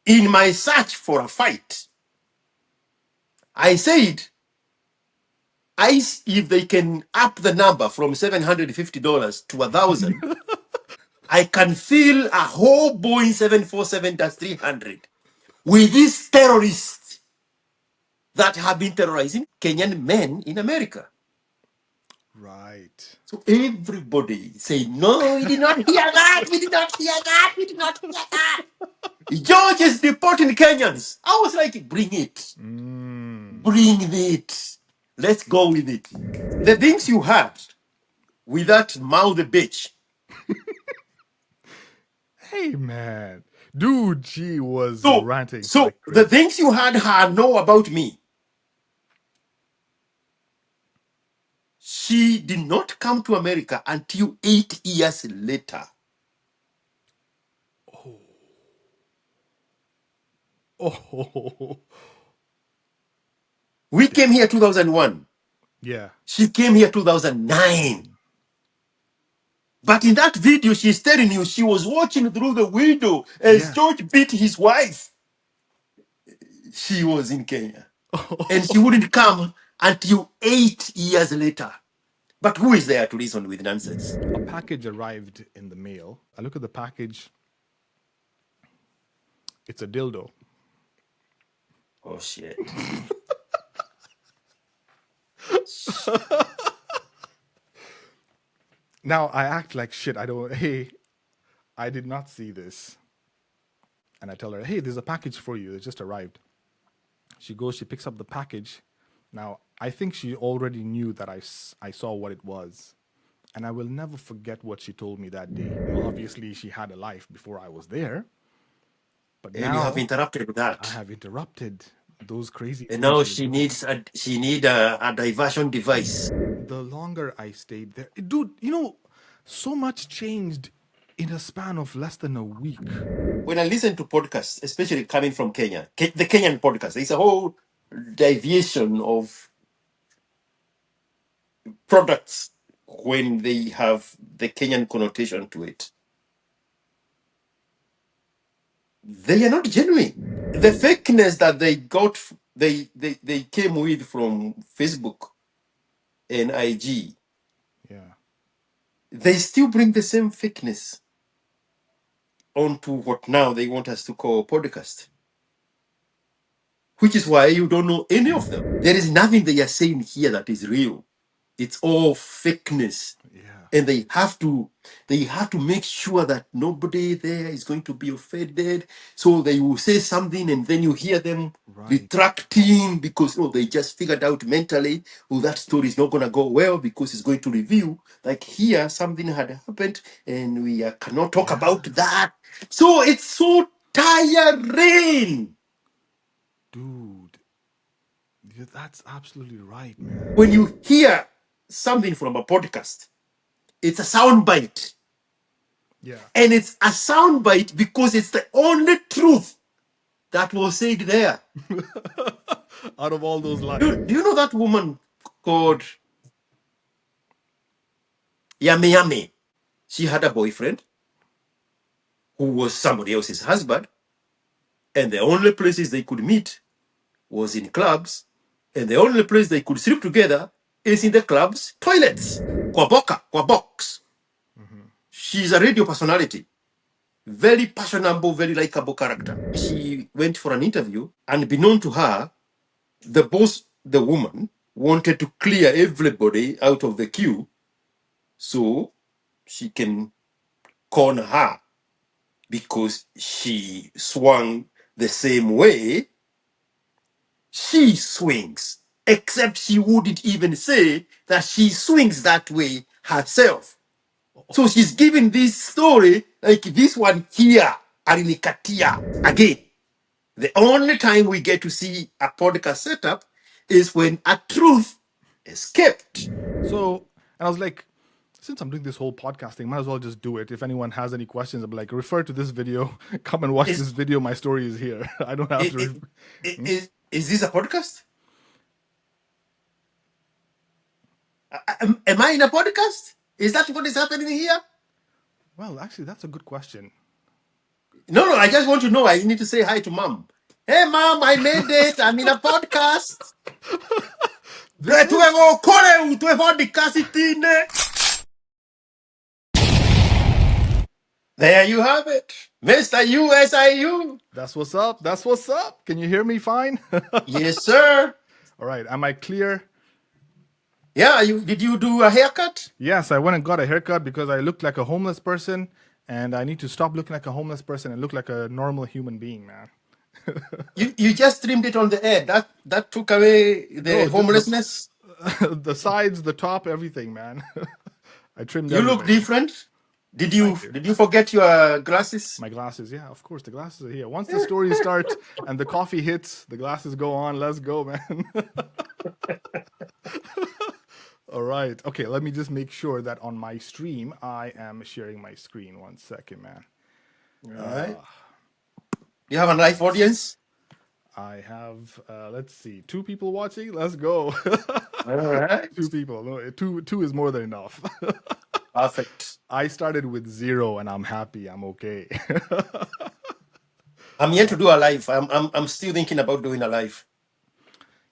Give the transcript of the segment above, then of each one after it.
In my search for a fight, I said, if they can up the number from $750 to 1,000, I can fill a whole Boeing 747-300 with these terrorists that have been terrorizing Kenyan men in America. Right. So everybody say, no, we did not hear that. We did not hear that. We did not hear that. George is deporting Kenyans. I was like, bring it. Bring it. Let's go with it. The things you had with that mouth bitch. Hey, man. Dude, she was So, ranting so like the crazy. things you had her know about me. She did not come to America until 8 years later. Oh, We came here 2001. yeah. She came here 2009. But in that video, she's telling you she was watching through the window as Yeah. George beat his wife. She was in Kenya. And she wouldn't come until 8 years later. But who is there to reason with nonsense? A package arrived in the mail. I look at the package. It's a dildo. Oh, shit. Now I act like shit. I don't. Hey, I did not see this. And I tell her, hey, there's a package for you. It just arrived. She goes, she picks up the package. Now, I think she already knew that I saw what it was. And I will never forget what she told me that day. Well, obviously, she had a life before I was there. But And you have now interrupted I that. have interrupted those crazy And things now she was doing. she need a diversion device. The longer I stayed there, dude, you know, so much changed in a span of less than a week. When I listen to podcasts, especially coming from Kenya, the Kenyan podcast, there's a whole deviation of products when they have the Kenyan connotation to it. They are not genuine. The fakeness that they got, they came with from Facebook and IG, Yeah. they still bring the same fakeness onto what now they want us to call podcast, which is why you don't know any of them. There is nothing they are saying here that is real. It's all fakeness. Yeah. And they have to make sure that nobody there is going to be offended. So they will say something and then you hear them Right. retracting because they just figured out mentally, that story is not gonna go well because it's going to review. Like here, something had happened and we cannot talk Yeah. about that. So it's so tiring. Dude, that's absolutely right, man. When you hear something from a podcast, it's a sound bite. Yeah. And it's a sound bite because it's the only truth that was said there. Out of all those lines. Do you know that woman called Yami Yami? She had a boyfriend who was somebody else's husband, and the only places they could meet was in clubs, and the only place they could sleep together is in the club's toilets. Kwa boka, kwa box. She's a radio personality. Very passionate, very likable character. She went for an interview, and beknown to her, the boss, the woman, wanted to clear everybody out of the queue so she can corner her because she swung the same way she swings, except she wouldn't even say that she swings that way herself. So she's giving this story like this one here, Arinikatia. Again, the only time we get to see a podcast setup is when a truth is kept. So, and I was like, since I'm doing this whole podcast thing, might as well just do it. If anyone has any questions, I'm like, refer to this video, come and watch Is this video. My story is here. I don't have is, to. is this a podcast? Am I in a podcast? Is that what is happening here? Well, actually, that's a good question. No, I just want to know. I need to say hi to mom. Hey, mom, I made it. I'm in a podcast. This is There you have it, Mr. USIU. that's what's up. That's what's up. Can you hear me fine? Yes, sir. All right. Am I clear? Yeah, did you do a haircut? Yes, I went and got a haircut because I looked like a homeless person, and I need to stop looking like a homeless person and look like a normal human being, man. You just trimmed it on the head. That took away the No, homelessness. the sides, the top, everything, man. I trimmed You look everything. different. Did Thank you you. did you forget your glasses? My glasses, yeah, of course, the glasses are here. Once the story starts and the coffee hits, the glasses go on. Let's go, man. All right. Okay, let me just make sure that on my stream, I am sharing my screen. 1 second, man. All right. You have a live audience. I have, let's see, 2 people watching. Let's go. All right. 2 people. No, two is more than enough. Perfect. I started with 0 and I'm happy. I'm okay. I'm yet to do a live. I'm still thinking about doing a live.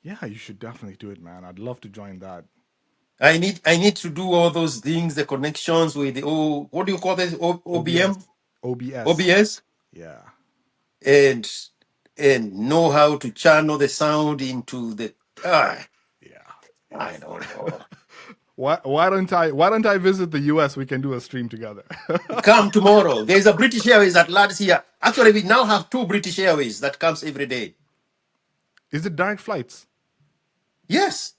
Yeah, you should definitely do it, man. I'd love to join that. I need to do all those things, the connections with the what do you call this? OBS. OBM? OBS. OBS? Yeah. And know how to channel the sound into the Yeah. I don't know. Why don't I visit the US? We can do a stream together. Come tomorrow. There's a British Airways that lands here. Actually, we now have 2 British Airways that comes every day. Is it direct flights? Yes.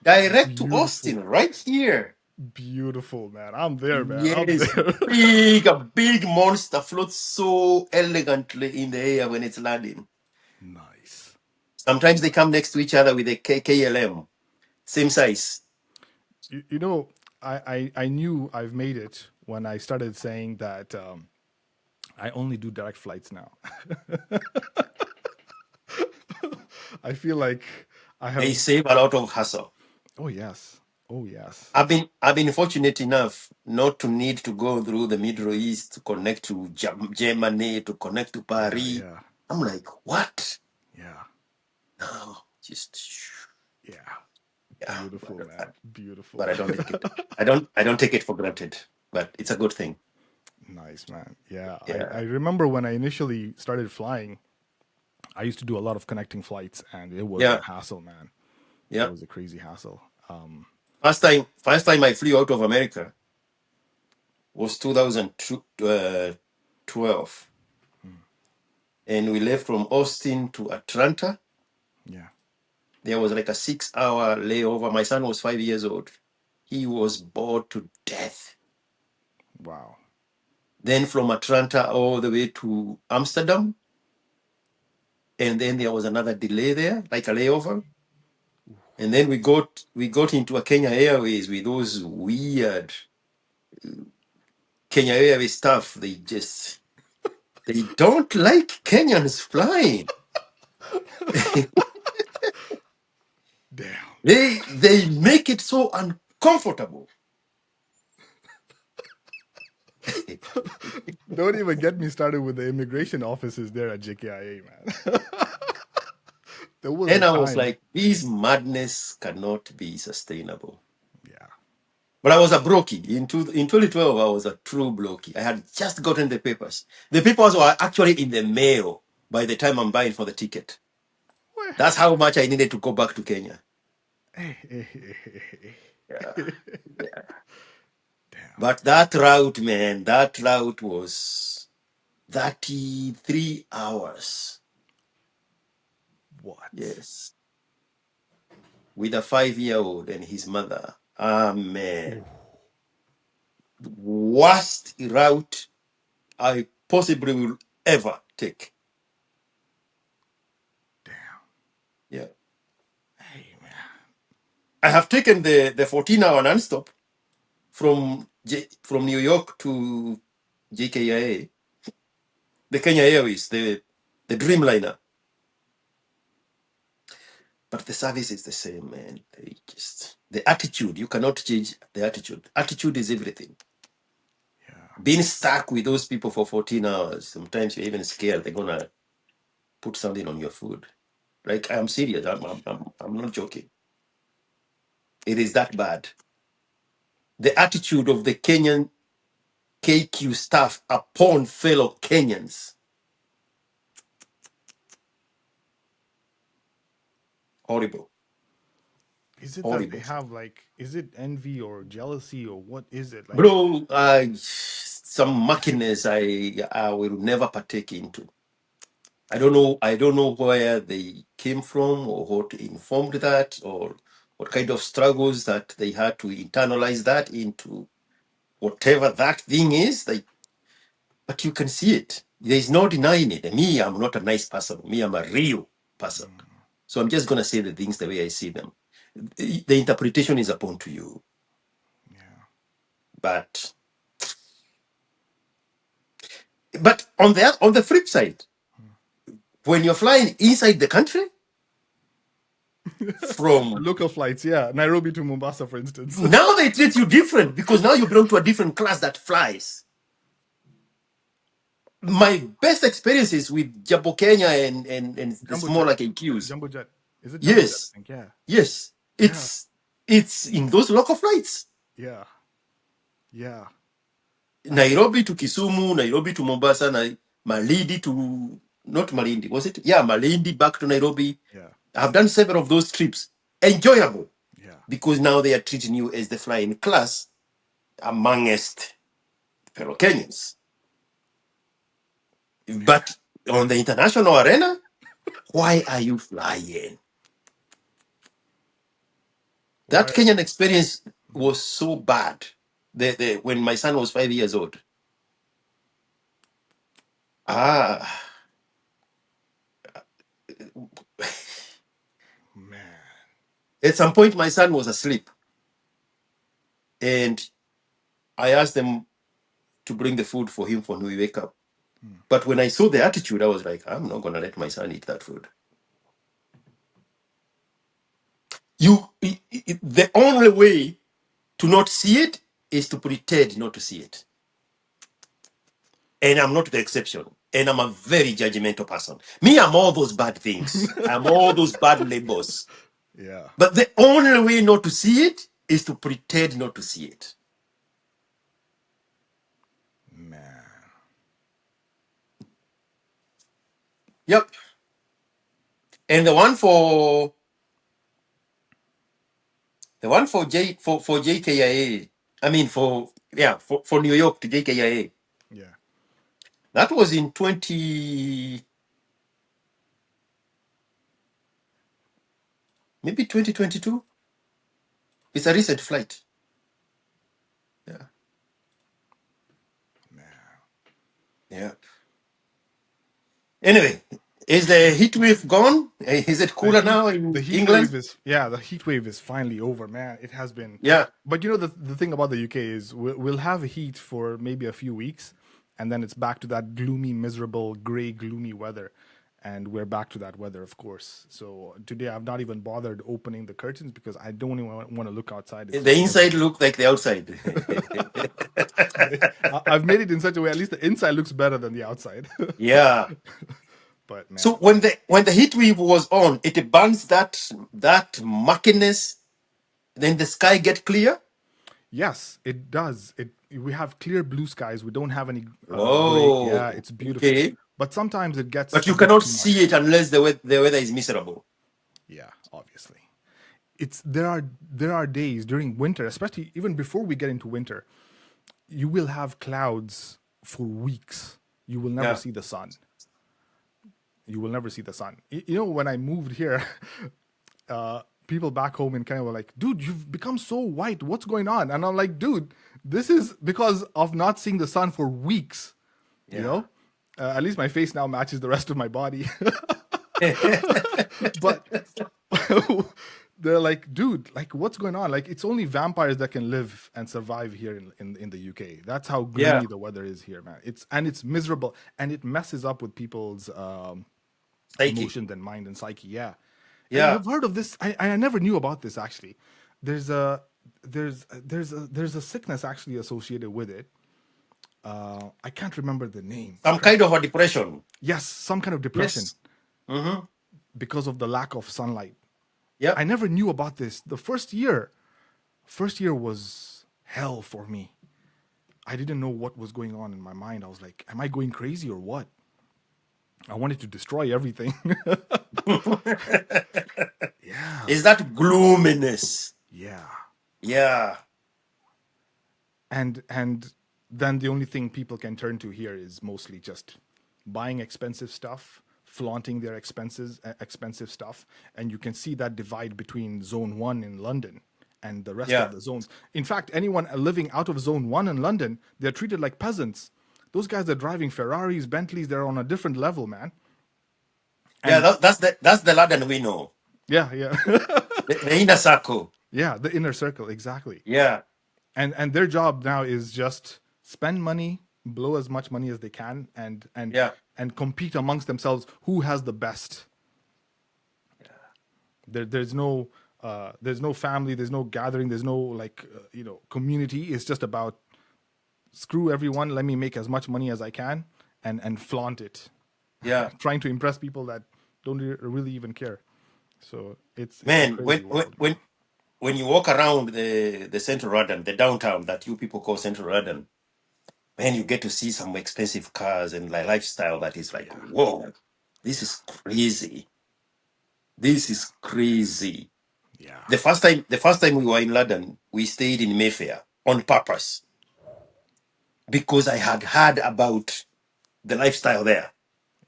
Direct to Beautiful. Austin, right here. Beautiful, man. I'm there, man. I'm Yes. there. A big monster floats so elegantly in the air when it's landing. Nice. Sometimes they come next to each other with a KLM. Same size. You know, I knew I've made it when I started saying that I only do direct flights now. I feel like I They have. save a lot of hassle. Oh yes. Oh yes. I've been fortunate enough not to need to go through the Middle East to connect to Germany, to connect to Yeah. Paris. Yeah. I'm like, what? Yeah. No, just Yeah. yeah. Beautiful, man. Beautiful. But I don't take it. I don't take it for granted. But it's a good thing. Nice, man. Yeah. I Yeah. remember when I initially started flying, I used to do a lot of connecting flights, and it was a Yeah. hassle, man. It Yeah. was a crazy hassle. First time I flew out of America was 2012. And we left from Austin to Atlanta. Yeah. There was like a 6-hour layover. My son was 5 years old. He was bored to death. Wow. Then from Atlanta all the way to Amsterdam. And then there was another delay there, like a layover. And then we got into a Kenya Airways with those weird Kenya Airways stuff. They don't like Kenyans flying. Damn. They make it so uncomfortable. Don't even get me started with the immigration offices there at JKIA, man. There was a And I was time. like, this madness cannot be sustainable. Yeah. But I was a brokey. In 2012, I was a true brokey. I had just gotten the papers. The papers were actually in the mail by the time I'm buying for the ticket. Where? That's how much I needed to go back to Kenya. Yeah. Yeah. Damn. But that route, man, that route was 33 hours. What? Yes. With a 5-year-old and his mother. Ah, man. Worst route I possibly will ever take. Damn. Yeah. Hey, man. I have taken the 14-hour nonstop from New York to JKIA, the Kenya Airways, the Dreamliner. But the service is the same, man. The attitude, you cannot change the attitude. Attitude is everything. Yeah. Being stuck with those people for 14 hours, sometimes you're even scared they're gonna put something on your food. Like, I'm serious. I'm not joking. It is that bad. The attitude of the Kenyan KQ staff upon fellow Kenyans, horrible, Is it that they horrible. have like, is it envy or jealousy or what is it? Like, Bro, some muckiness I will never partake into. I don't know. I don't know where they came from or what informed that or what kind of struggles that they had to internalize that into whatever that thing is. Like, but you can see it. There is no denying it. And me, I'm not a nice person. Me, I'm a real person. So I'm just gonna say the things the way I see them. The interpretation is upon to you. yeah. But on the flip side, when you're flying inside the country The from local flights, yeah. Nairobi to Mombasa, for instance. now they treat you different because now you belong to a different class that flies. My best experiences with Jabo Kenya and the Jumbo jet, smaller KQs. jumbo jet. Is it jumbo jet? I Yes, think. Yeah, yes. yeah, It's in those local flights. yeah, yeah. Nairobi to Kisumu, Nairobi to Mombasa, Malindi to not Malindi, was it? Yeah, Malindi back to Nairobi. Yeah, I've done several of those trips. Enjoyable yeah, because now they are treating you as the flying class amongst fellow Kenyans. But on the international arena, why are you flying? That why? Kenyan experience was so bad. When my son was 5 years old. Ah, Man, at some point, my son was asleep, and I asked them to bring the food for him when we wake up. But when I saw the attitude, I was like, I'm not gonna let my son eat that food. The only way to not see it is to pretend not to see it. And I'm not the exception. And I'm a very judgmental person. Me, I'm all those bad things. I'm all those bad labels. yeah, But the only way not to see it is to pretend not to see it. man. Yep. And the one for JKIA, I mean for New York to JKIA. Yeah, That was in 20 maybe 2022. It's a recent flight. Yeah. man. Yeah. Anyway, is the heat wave gone? Is it The cooler heat, now the in heat wave England? is, yeah. The heat wave is finally over, man. It has been, Yeah. but you know the thing about the UK is we'll have heat for maybe a few weeks, and then it's back to that gloomy, miserable, gray, gloomy weather, and we're back to that weather, of course. So today I've not even bothered opening the curtains because I don't even want to look outside. It's The just inside miserable. look like the outside. I've made it in such a way at least the inside looks better than the outside. Yeah. But So man, when the heat wave was on, it burns that murkiness. Then the sky get clear. yes, it does. It We have clear blue skies. We don't have any gray. Yeah, Oh, it's beautiful. okay. But sometimes it gets But a you bit cannot too see it much. unless the weather is miserable. Yeah, obviously. It's there are days during winter, especially even before we get into winter, you will have clouds for weeks. You will never Yeah. see the sun. You will never see the sun. You know, when I moved here, people back home in Kenya were like, dude, you've become so white. What's going on? And I'm like, dude, this is because of not seeing the sun for weeks. You Yeah. know, at least my face now matches the rest of my body. But they're like, dude, like, what's going on? Like, it's only vampires that can live and survive here in the UK. That's how Yeah. gloomy the weather is here, man. It's miserable, and it messes up with people's Psyche. emotions and mind and psyche. Yeah, Yeah. you've heard of this? I never knew about this actually. There's a there's a sickness actually associated with it. I can't remember the name. I Some can't. kind of a depression. Yes, some kind of depression Yes. Mm-hmm. because of the lack of sunlight. I Yep. never knew about this. The first year was hell for me. I didn't know what was going on in my mind. I was like, am I going crazy or what? I wanted to destroy everything. Yeah. Is that gloominess? Yeah. Yeah. And then the only thing people can turn to here is mostly just buying expensive stuff, flaunting their expensive stuff, and you can see that divide between zone 1 in London and the rest of Yeah. the zones. In fact, anyone living out of zone 1 in London, they're treated like peasants. Those guys are driving Ferraris, Bentleys, they're on a different level, man. Yeah. And That's the London we know. yeah, yeah. The inner circle. Yeah, the inner circle, exactly. Yeah. And their job now is just spend money, blow as much money as they can, Yeah. and compete amongst themselves who has the best. There's no family, there's no gathering, there's no like community. It's just about screw everyone, let me make as much money as I can and flaunt it, Yeah. trying to impress people that don't really even care. So it's a Man, crazy world, man. when you walk around the central London, the downtown that you people call central London, man, you get to see some expensive cars and like lifestyle that is like, Yeah, whoa, this is crazy. This is crazy. yeah, The first time we were in London, we stayed in Mayfair on purpose because I had heard about the lifestyle there.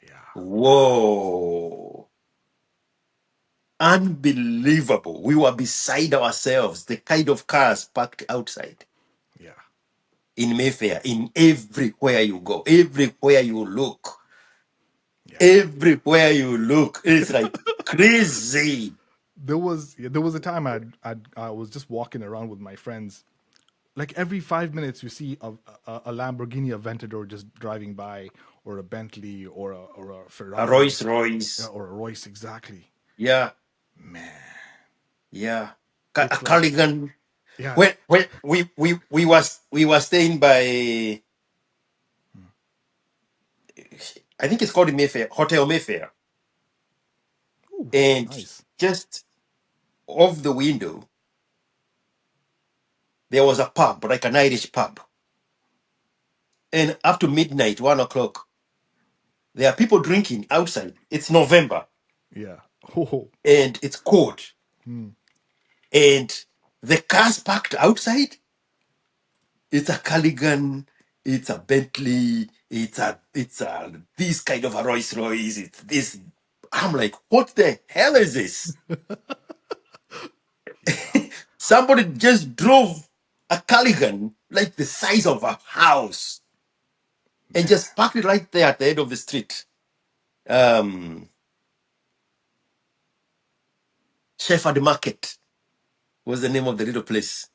yeah, Whoa. Unbelievable. We were beside ourselves, the kind of cars parked outside yeah, in Mayfair, in everywhere you go, everywhere you look, yeah. everywhere you look. It's like crazy. There was a time I was just walking around with my friends. Like every 5 minutes, you see a Lamborghini Aventador just driving by, or a Bentley, or a A Ferrari, Rolls Royce. or a Royce. Exactly, Yeah, man. yeah. A It's like, Culligan. yeah. When we were staying by, I think it's called Mayfair, Hotel Mayfair. Ooh, And nice. just off the window there was a pub, like an Irish pub. And up to midnight, 1 o'clock, there are people drinking outside. It's November Yeah. Oh, and it's cold. hmm. And the cars parked outside, it's a Culligan, it's a Bentley, it's a this kind of a Rolls Royce, it's this. I'm like, what the hell is this? Yeah, Somebody just drove a Culligan like the size of a house and man. just parked it right there at the end of the street. Um, Shepherd Market was the name of the little place.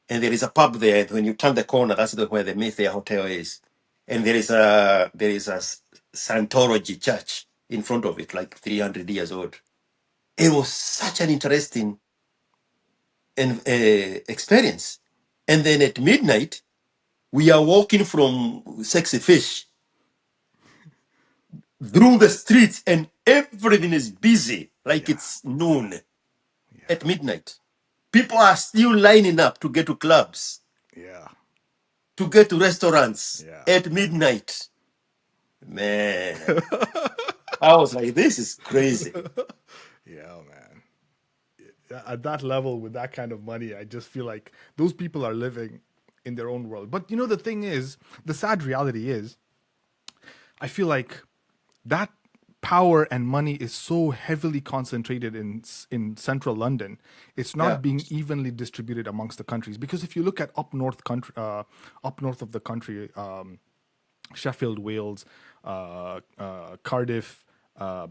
And there is a pub there. When you turn the corner, that's where the Mayfair Hotel is. And there is a Scientology church in front of it, like 300 years old. It was such an interesting experience. And then at midnight, we are walking from Sexy Fish through the streets, and everything is busy, like Yeah, it's noon yeah, at midnight. People are still lining up to get to clubs, yeah, to get to restaurants yeah. at midnight. Man, I was like, this is crazy. Yeah, man. At that level, with that kind of money, I just feel like those people are living in their own world. But the thing is, the sad reality is, I feel like that power and money is so heavily concentrated in central London. It's Yeah, not being evenly distributed amongst the countries, because if you look at up north of the country, Sheffield, Wales, Cardiff,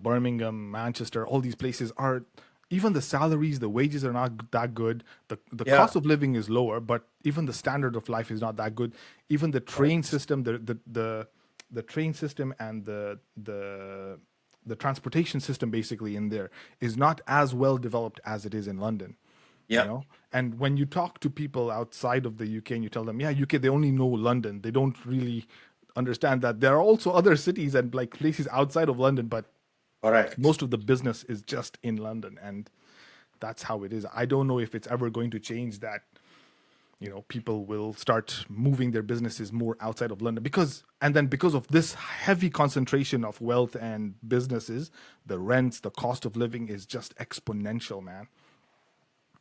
Birmingham, Manchester, all these places are, even the salaries, the wages are not that good. The yeah, cost of living is lower, but even the standard of life is not that good. Even the train correct. system, the train system and the transportation system basically in there is not as well developed as it is in London. you Yeah. know. And when you talk to people outside of the UK and you tell them, yeah, UK, they only know London, they don't really understand that there are also other cities and like places outside of London, but Correct. most of the business is just in London, and that's how it is. I don't know if it's ever going to change that, people will start moving their businesses more outside of London, because of this heavy concentration of wealth and businesses, the rents, the cost of living is just exponential, man.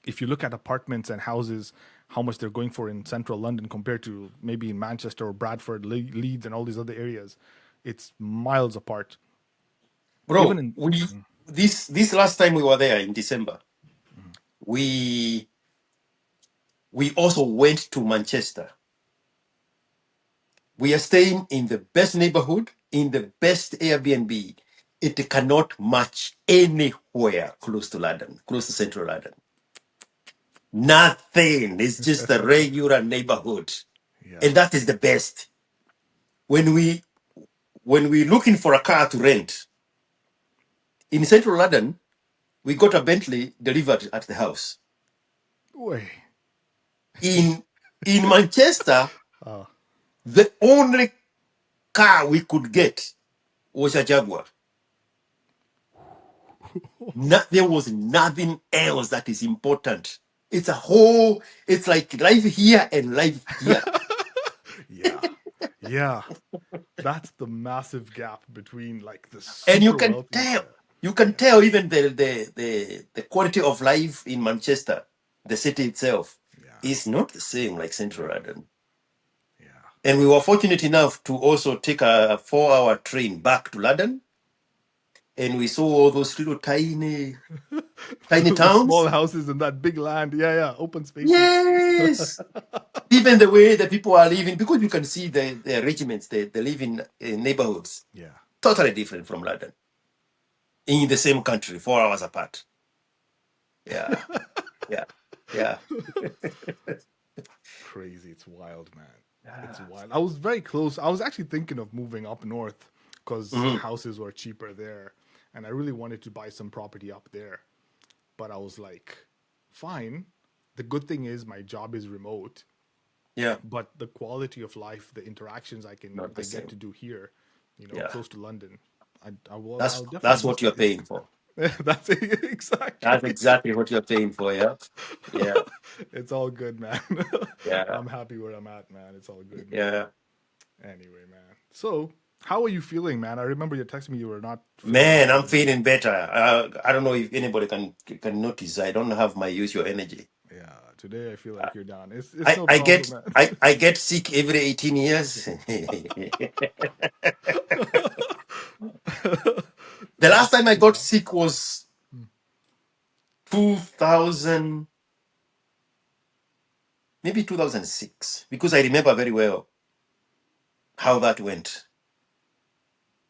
If you look at apartments and houses, how much they're going for in central London compared to maybe in Manchester or Bradford, Leeds, and all these other areas, it's miles apart. Even Bro, in this last time we were there in December, we we also went to Manchester. We are staying in the best neighborhood, in the best Airbnb. It cannot match anywhere close to London, close to central London. Nothing. It's just a regular neighborhood. yeah, And that is the best. When we looking for a car to rent in central London, we got a Bentley delivered at the house. way, In Manchester, uh, the only car we could get was a Jaguar. There was nothing else that is important. It's like life here and life here. yeah, yeah. That's the massive gap between like the And super wealthy. Yeah, you can yeah, tell even the quality of life in Manchester, the city itself, yeah, is not the same like Central London. yeah. And we were fortunate enough to also take a 4-hour train back to London, and we saw all those little tiny The small towns. houses and that big land. Yeah, yeah. Open spaces. Yes, even the way the people are living, because you can see the regiments, they live in neighborhoods Yeah. totally different from London, in the same country, 4 hours apart. Yeah, yeah, yeah. Crazy. It's wild, man. It's Yeah. wild. I was very close. I was actually thinking of moving up north because Mhm. houses were cheaper there. And I really wanted to buy some property up there. But I was like, fine. The good thing is my job is remote, Yeah, but the quality of life, the interactions not the I get same. to do here, Yeah, close to London, I'll that's definitely miss what you're that. paying for. That's it, That's exactly. exactly what you're paying for. Yeah, yeah, It's all good, man. yeah, I'm happy where I'm at, man. It's all good. yeah. Anyway, man. So, how are you feeling, man? I remember you texted me you were not feeling Man, well I'm today. feeling better. I don't know if anybody can notice. I don't have my usual energy. Yeah, today I feel like you're down. It's no I problem, get man. I get sick every 18 years. The last That's time I too got bad. sick was 2000, maybe 2006, because I remember very well how that went.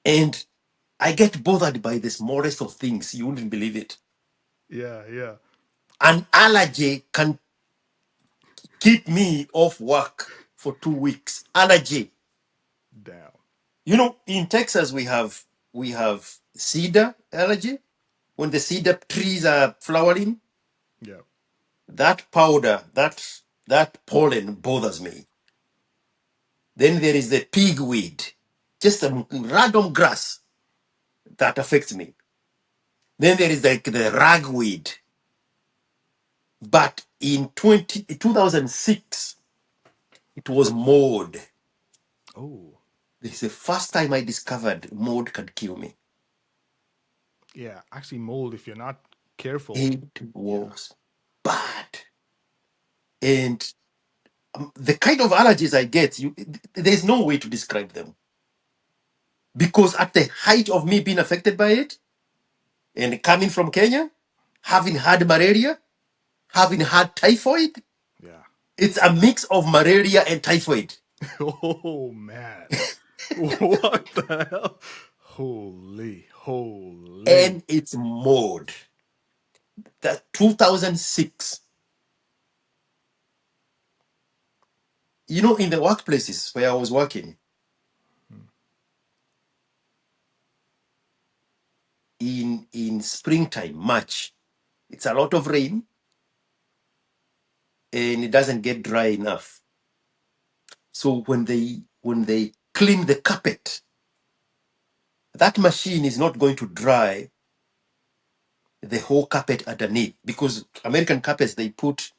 And I get bothered by the smallest of things. You wouldn't believe it. Yeah, yeah. An allergy can keep me off work for 2 weeks. Allergy. Damn. In Texas we have cedar allergy. When the cedar trees are flowering, Yeah. that powder, that pollen bothers me. Then there is the pigweed, just a random grass that affects me. Then there is the ragweed. But in 2006, it was mold. Oh, This is the first time I discovered mold can kill me. yeah. Actually, mold, if you're not careful. It Yeah. was bad. And the kind of allergies I get, there's no way to describe them. Because at the height of me being affected by it, and coming from Kenya, having had malaria, having had typhoid, Yeah. it's a mix of malaria and typhoid. Oh, man. What the hell? Holy, holy. And it's mold. That 2006, in the workplaces where I was working, in springtime, March, it's a lot of rain, and it doesn't get dry enough. So when they clean the carpet, that machine is not going to dry the whole carpet underneath, because American carpets they put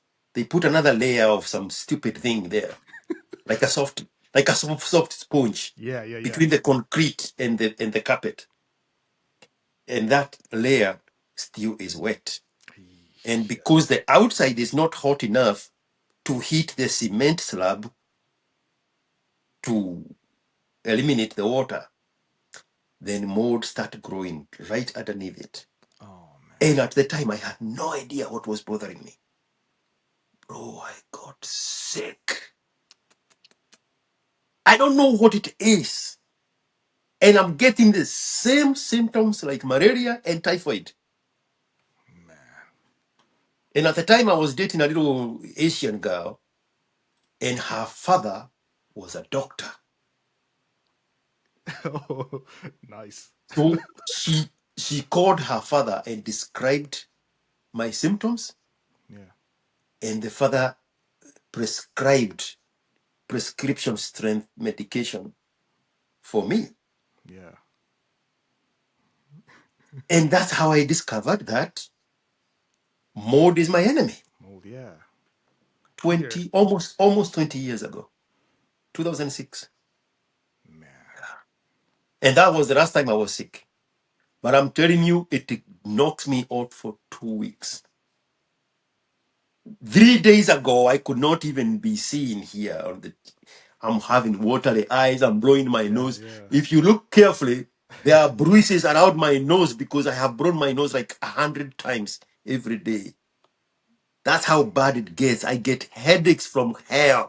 another layer of some stupid thing there, like a soft sponge Yeah, yeah, yeah. between the concrete and the carpet, and that layer still is wet. And Shit. because the outside is not hot enough to heat the cement slab to eliminate the water, then mold started growing right underneath it. Oh man. And at the time, I had no idea what was bothering me. Bro, I got sick. I don't know what it is. And I'm getting the same symptoms like malaria and typhoid. Man. And at the time, I was dating a little Asian girl, and her father was a doctor. Oh, nice. So she called her father and described my symptoms, Yeah. and the father prescribed prescription strength medication for me. Yeah. And that's how I discovered that mold is my enemy. Mold, yeah. Here. 20 almost 20 years ago, 2006. Man. And that was the last time I was sick. But I'm telling you, it knocks me out for 2 weeks. 3 days ago, I could not even be seen here. I'm having watery eyes, I'm blowing my Yeah, nose. yeah. If you look carefully, there are bruises around my nose because I have blown my nose like 100 times every day. That's how bad it gets. I get headaches from hair,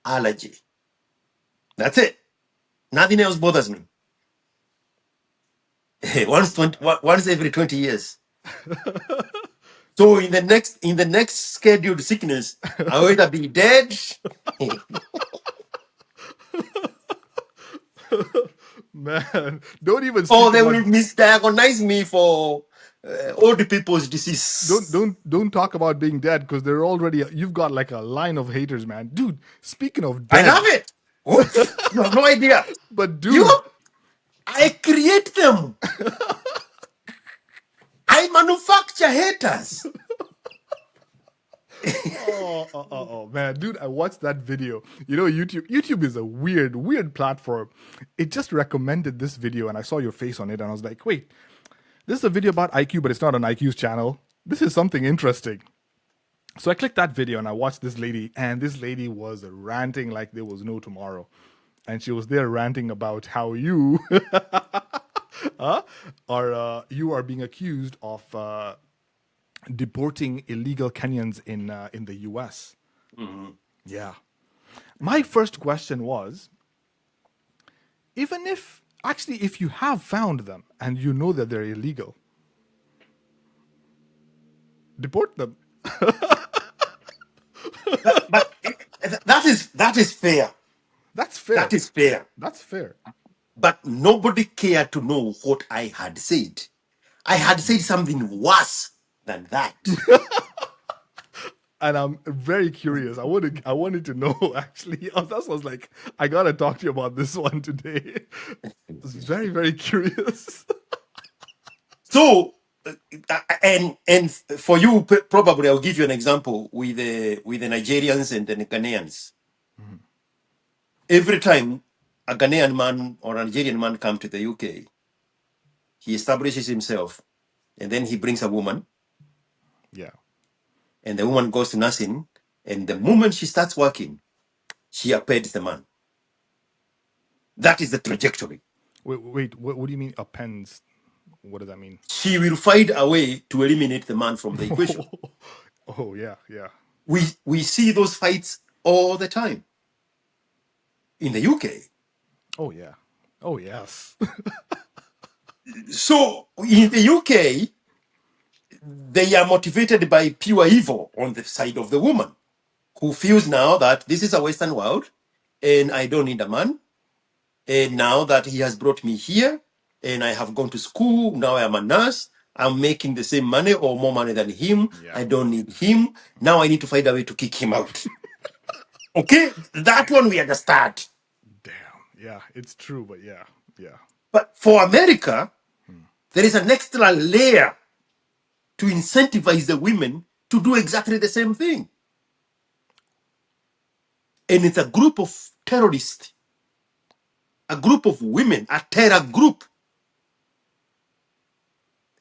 allergy. That's it. Nothing else bothers me. Once every 20 years. So in the next scheduled sickness, I'll either be dead Man, don't even or speak they about will misdiagnose me for old people's don't disease. don't don't talk about being dead because they're already you've got like a line of haters, man. Dude, speaking of I love dead, it. Oof, you have no idea. but You, dude, I create them. I manufacture haters. man, dude, I watched that video. You know, YouTube is a weird platform. It just recommended this video and I saw your face on it and I was like, wait, this is a video about IQ, but it's not on IQ's channel. This is something interesting. So I clicked that video and I watched this lady, and this lady was ranting like there was no tomorrow. And she was there ranting about how you you are being accused of deporting illegal Kenyans in the US. Mhm. Yeah. My first question was, even if actually if you have found them and you know that they're illegal, deport them. But that is fair. That's That fair. is fair. That's fair. But nobody cared to know what I had said. I had said something worse than that. And I'm very curious. I wanted to know actually. That's I was like, I gotta talk to you about this one today. I was very, very curious. So, and for you, probably I'll give you an example with the Nigerians and the Ghanaians. Every time a Ghanaian man or a Nigerian man come to the UK, he establishes himself, and then he brings a woman, Yeah. and the woman goes to nursing, and the moment she starts working, she appends the man. That is the trajectory. Wait. What do you mean appends? What does that mean? She will find a way to eliminate the man from the equation. Oh yeah, yeah. We see those fights all the time in the UK. Oh yeah. Oh yes. So in the UK, they are motivated by pure evil on the side of the woman, who feels now that this is a Western world and I don't need a man. And now that he has brought me here and I have gone to school, now I am a nurse, I'm making the same money or more money than him. Yeah. I don't need him. Now I need to find a way to kick him out. Okay? That one we understand. Damn. Yeah, it's true, but yeah. Yeah. But for America, there is an extra layer to incentivize the women to do exactly the same thing. And it's a group of terrorists, a group of women, a terror group.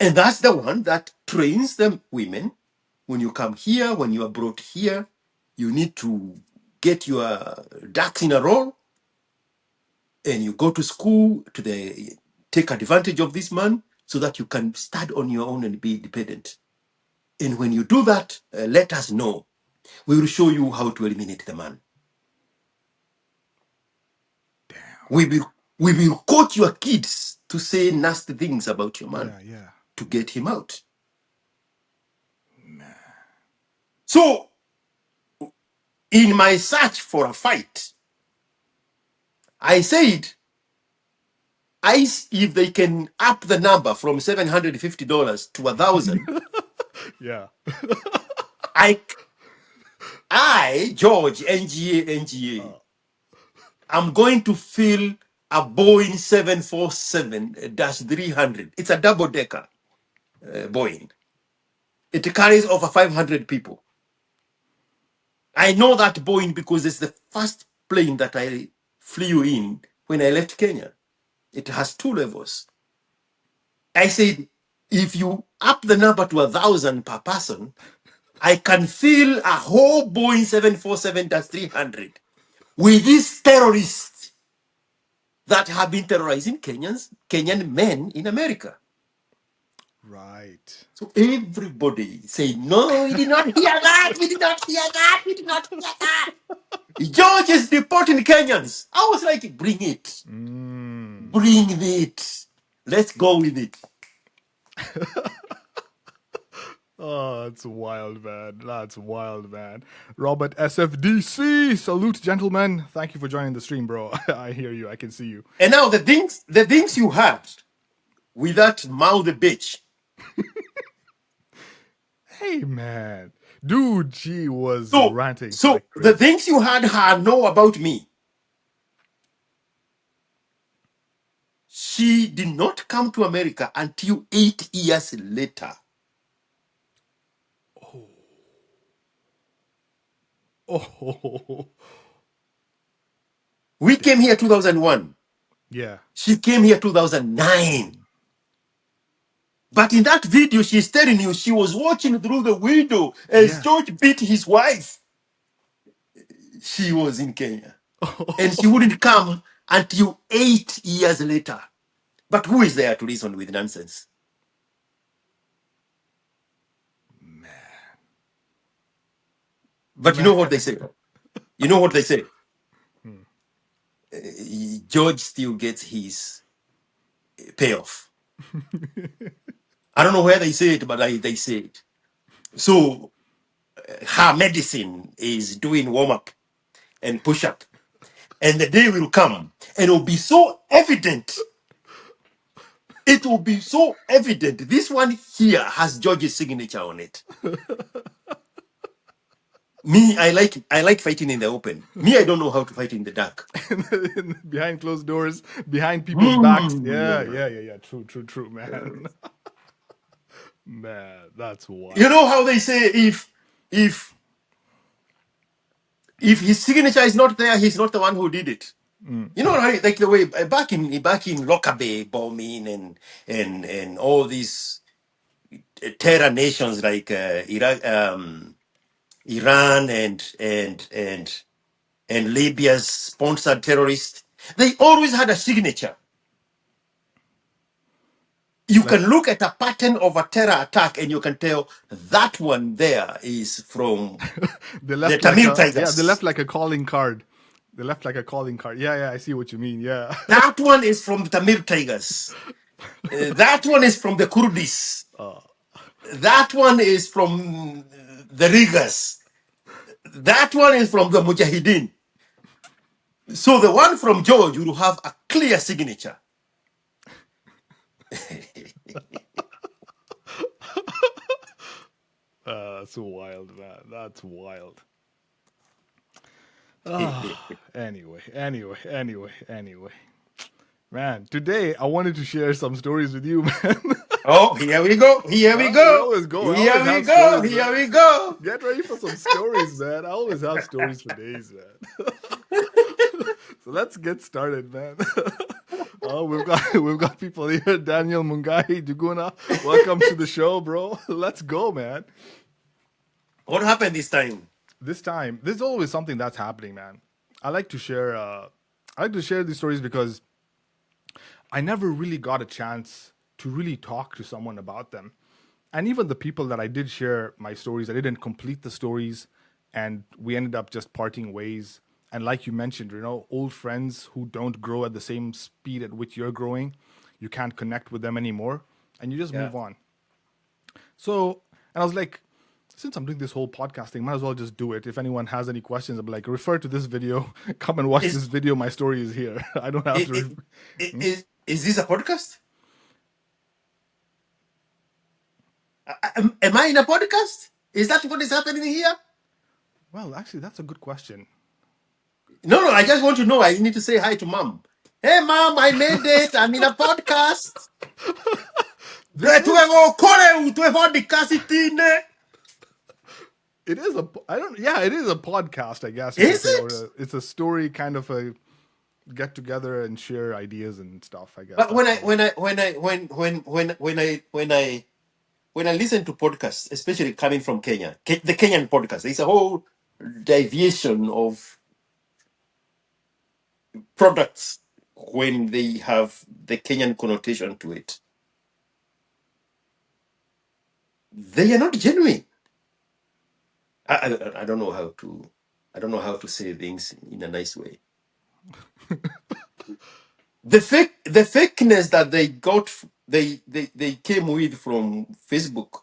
And that's the one that trains the women. When you come here, when you are brought here, you need to get your ducks in a row, and you go to school take advantage of this man so that you can stand on your own and be independent. And when you do that, let us know. We will show you how to eliminate the man. Damn. We will coach your kids to say nasty things about your man Yeah, yeah. to get him out. Man. So, in my search for a fight, I said, if they can up the number from $750 to $1,000, Yeah. George, NGA, I'm going to fill a Boeing 747-300. It's a double-decker Boeing. It carries over 500 people. I know that Boeing because it's the first plane that I flew in when I left Kenya. It has 2 levels. I said, if you up the number to 1,000 per person, I can fill a whole Boeing 747-300 with these terrorists that have been terrorizing Kenyan men in America. Right. So everybody say, no, we did not hear that. We did not hear that. We did not hear that. George is deporting Kenyans. I was like, bring it. Bring it. Let's go with it. Oh, that's wild, man. That's wild, man. Robert SFDC, salute, gentlemen. Thank you for joining the stream, bro. I hear you. I can see you. And now the things you had with that mouth bitch. Hey, man. Dude, she was So, ranting so like the crazy. things you had her know about me. She did not come to America until 8 years later. Oh, We came here 2001. yeah. She came here 2009. But in that video, she's telling you she was watching through the window as Yeah. George beat his wife. She was in Kenya. And she wouldn't come until 8 years later. But who is there to reason with nonsense? Man. But you know what they say? You know what they say? George still gets his payoff. I don't know where they say it, but they say it. So her medicine is doing warm up and push up. And the day will come and it will be so evident. It will be so evident. This one here has George's signature on it. Me, I like fighting in the open. Me, I don't know how to fight in the dark. Behind closed doors, behind people's backs. Yeah, Mm. yeah, yeah, yeah. True, true, true, man. Man, that's wild. You know how they say if his signature is not there, he's not the one who did it. You know, right? Like the way back in Lockerbie bombing and all these terror nations like Iraq, Iran and Libya's sponsored terrorists, they always had a signature. You Like can look at a pattern of a terror attack and you can tell that one there is from they the left like Tamil a they Tigers. left like a calling card. They left like a calling card. Yeah, yeah, I see what you mean. Yeah. That one is from the Tamil Tigers. That one is from the Kurdis. That one is from the Rigas. That one is from the Mujahideen. So the one from George will have a clear signature. So wild, man. That's wild. Ah, anyway. Man, today I wanted to share some stories with you, man. Oh, here we go. Here we We go. always go. I Here always we have go. stories, man. Here we go. Get ready for some stories, man. I always have stories for days, man. So let's get started, man. Oh, we've got people here. Daniel Mungai Duguna, welcome to the show, bro. Let's go, man. What happened this time? This time, there's always something that's happening, man. I like to share. I like to share these stories because I never really got a chance to really talk to someone about them. And even the people that I did share my stories, I didn't complete the stories, and we ended up just parting ways. And like you mentioned, old friends who don't grow at the same speed at which you're growing, you can't connect with them anymore, and you just Yeah. move on. So, and I was like, since I'm doing this whole podcasting, might as well just do it. If anyone has any questions, I'll be like, refer to this video, come and watch Is this video. My story is here. I don't have is, to. is this a podcast? Am I in a podcast? Is that what is happening here? Well, actually, that's a good question. No, no. I just want to know. I need to say hi to mom. Hey, mom, I made it. I'm in a podcast. This is it is a I don't yeah it is a podcast, I guess you could Is say, or it? it's a story, kind of a get together and share ideas and stuff, I guess But that's how. when I listen to podcasts, especially coming from Kenya, the Kenyan podcast, there's a whole deviation of products when they have the Kenyan connotation to it. They are not genuine. I don't know how to say things in a nice way. The fakeness that they got, they came with from Facebook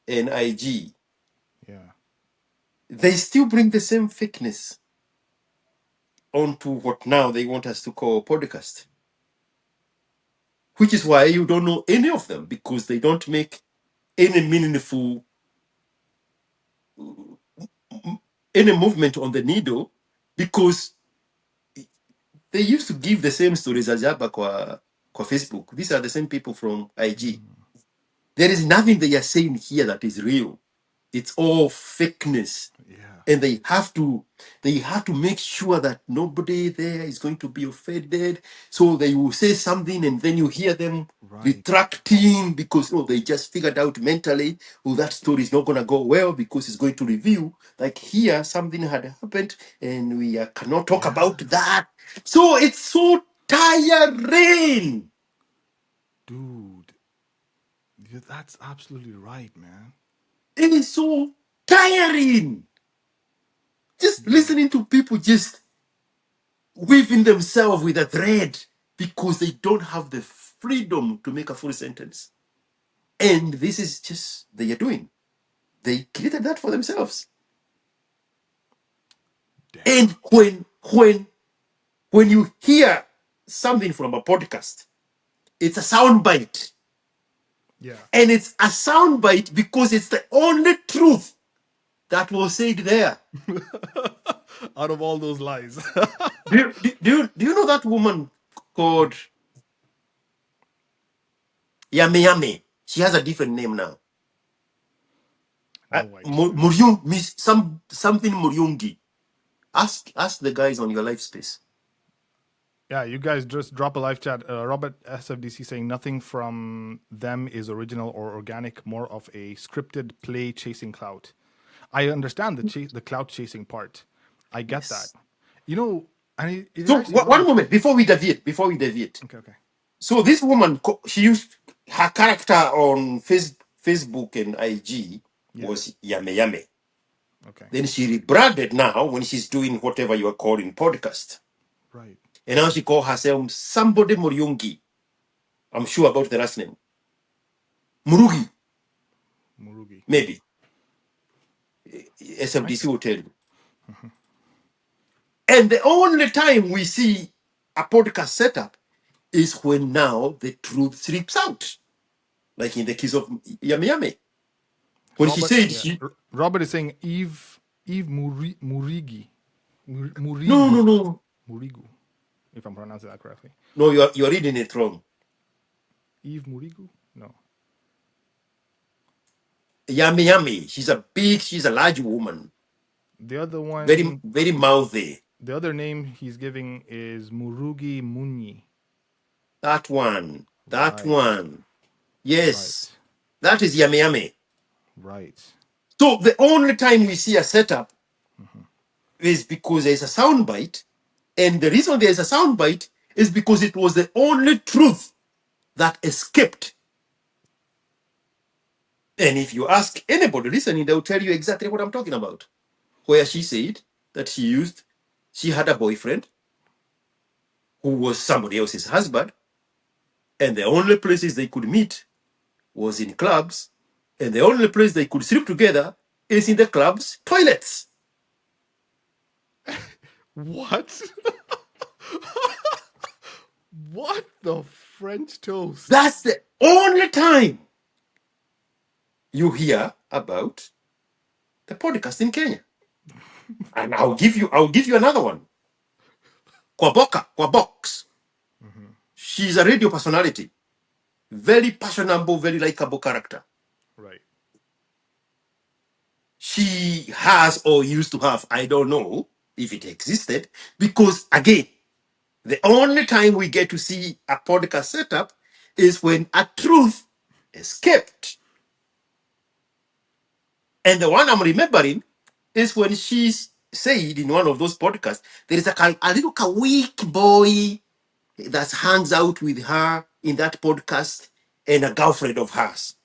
and IG, Yeah. they still bring the same fakeness onto what now they want us to call podcast, which is why you don't know any of them, because they don't make any meaningful any movement on the needle, because they used to give the same stories as hapa kwa Facebook. These are the same people from IG. There is nothing they are saying here that is real. It's all fakeness. Yeah. And they have to make sure that nobody there is going to be offended. So they will say something and then you hear them Right. retracting because they just figured out mentally, that story is not going to go well because it's going to reveal, like, here something had happened and we cannot talk Yeah, about that. So it's so tiring. dude, that's absolutely right, man. It is so tiring. Just Yeah. listening to people just weaving themselves with a thread because they don't have the freedom to make a full sentence. And this is just they are doing. They created that for themselves. Damn. And when you hear something from a podcast, it's a sound bite. Yeah. And it's a sound bite because it's the only truth that was said there. Out of all those lies. Do you know that woman called Yame Yame? She has a different name now. No idea. Miss something Muriungi. Ask the guys on your live space. Yeah, you guys just drop a live chat. Robert SFDC saying nothing from them is original or organic, more of a scripted play chasing clout. I understand the clout chasing part. I get that. Yes. And it So actually what one was moment before we deviate. okay, okay. So this woman, she used her character on Facebook and IG Yeah. was Yame Yame. Okay. Then she rebranded now when she's doing whatever you are calling podcast. Right. And now she called herself somebody Muriungi. I'm sure about the last name. Murugi, Murugi. maybe. I SFDC could. will tell you. And the only time we see a podcast setup is when now the truth slips out. Like in the case of Yami Yami. When she Robert, said yeah. she, Robert is saying Eve Murigi. no, no, Murigu. no, Murigu, if I'm pronouncing that correctly. no, you're reading it wrong. Eve Murigu? No. Yummy, yummy. She's a large woman. The other Very, one, very mouthy. the other name he's giving is Murugi Munyi. That one. That Right, one. right, Yes. That is yummy, yummy. right. So the only time we see a setup is because there's a soundbite. And the reason there's a soundbite is because it was the only truth that escaped. And if you ask anybody listening, they'll tell you exactly what I'm talking about. Where she said that she had a boyfriend who was somebody else's husband, and the only places they could meet was in clubs, and the only place they could sleep together is in the club's toilets. What? What the French toast? That's the only time you hear about the podcast in Kenya. And I'll give you another one. Kwa Box. She's a radio personality. Very passionable, very likable character. Right. She has or used to have, I don't know if it existed, because again, the only time we get to see a podcast setup is when a truth escaped. And the one I'm remembering is when she said in one of those podcasts, there is a little weak boy that hangs out with her in that podcast and a girlfriend of hers.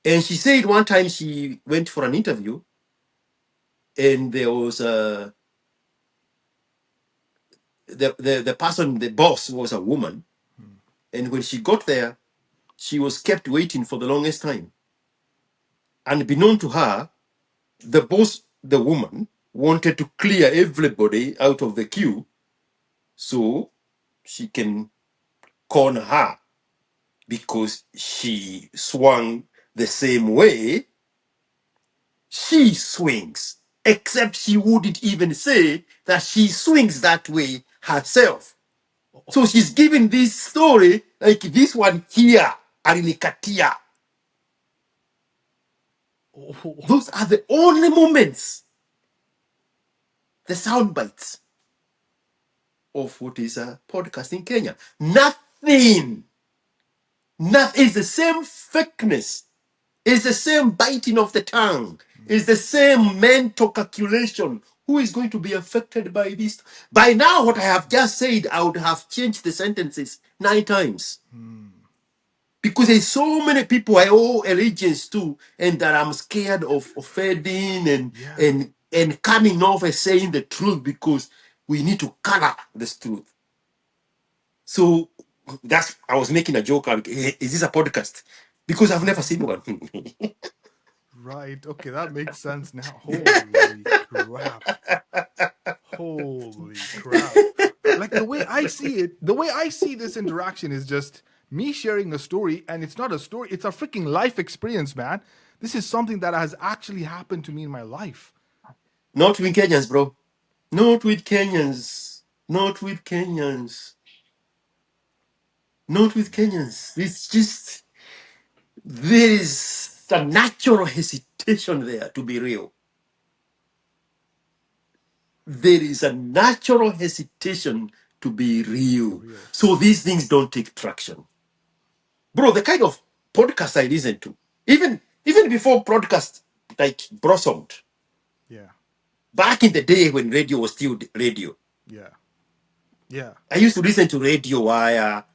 And she said one time she went for an interview and there was the person, the boss was a woman. And when she got there, she was kept waiting for the longest time. Unbeknown to her, the boss, the woman, wanted to clear everybody out of the queue so she can corner her because she swung the same way she swings, except she wouldn't even say that she swings that way herself. So she's giving this story like this one here, Arinikatia. Those are the only moments, the sound bites of what is a podcast in Kenya. Nothing. Nothing. It's the same fakeness. It's the same biting of the tongue. It's the same mental calculation. Who is going to be affected by this? By now, what I have just said, I would have changed the sentences 9 times. Because there's so many people I owe allegiance to and that I'm scared of offending and coming off as saying the truth because we need to color this truth. So I was making a joke. Like, "Hey, is this a podcast? Because I've never seen one." Right. Okay, that makes sense now. Holy crap. Holy crap. Like the way I see it, the way I see this interaction is just me sharing a story, and it's not a story, it's a freaking life experience, man. This is something that has actually happened to me in my life. Not with Kenyans, bro. Not with Kenyans. Not with Kenyans. Not with Kenyans. It's just, there is a natural hesitation there to be real. There is a natural hesitation to be real. So these things don't take traction. Bro, the kind of podcast I listen to, even before podcast like blossomed, Yeah. back in the day when radio was still radio, Yeah. Yeah. I used to listen to Radio Wire,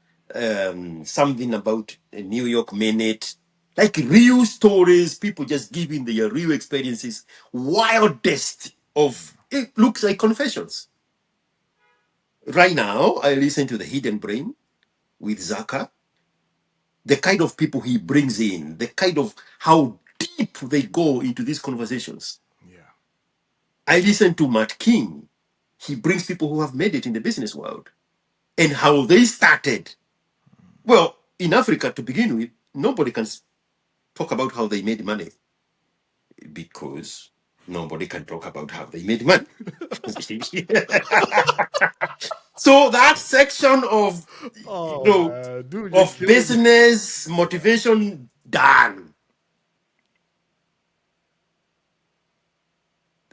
something about the New York Minute, like real stories, people just giving their real experiences, wildest of, it looks like confessions. Right now, I listen to The Hidden Brain with Zaka, the kind of people he brings in, the kind of how deep they go into these conversations. Yeah. I listen to Matt King. He brings people who have made it in the business world and how they started. Well, in Africa, to begin with, nobody can talk about how they made money. because nobody can talk about how they made money. So that section of, Oh man, dude, you're of killing me. business motivation done.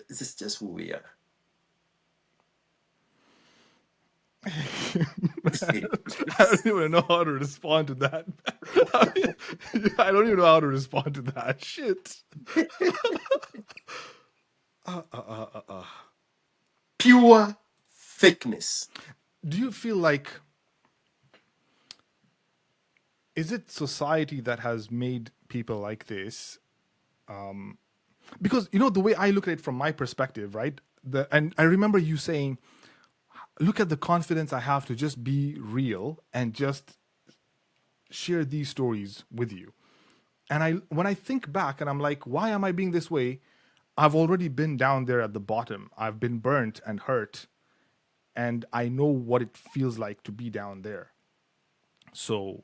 This is just who we are. I don't even know how to respond to that. I don't even know how to respond to that. Shit. Pure fakeness. Do you feel like, is it society that has made people like this? Because the way I look at it from my perspective, right? And I remember you saying, look at the confidence I have to just be real and just share these stories with you. And when I think back and I'm like, why am I being this way? I've already been down there at the bottom. I've been burnt and hurt, and I know what it feels like to be down there. So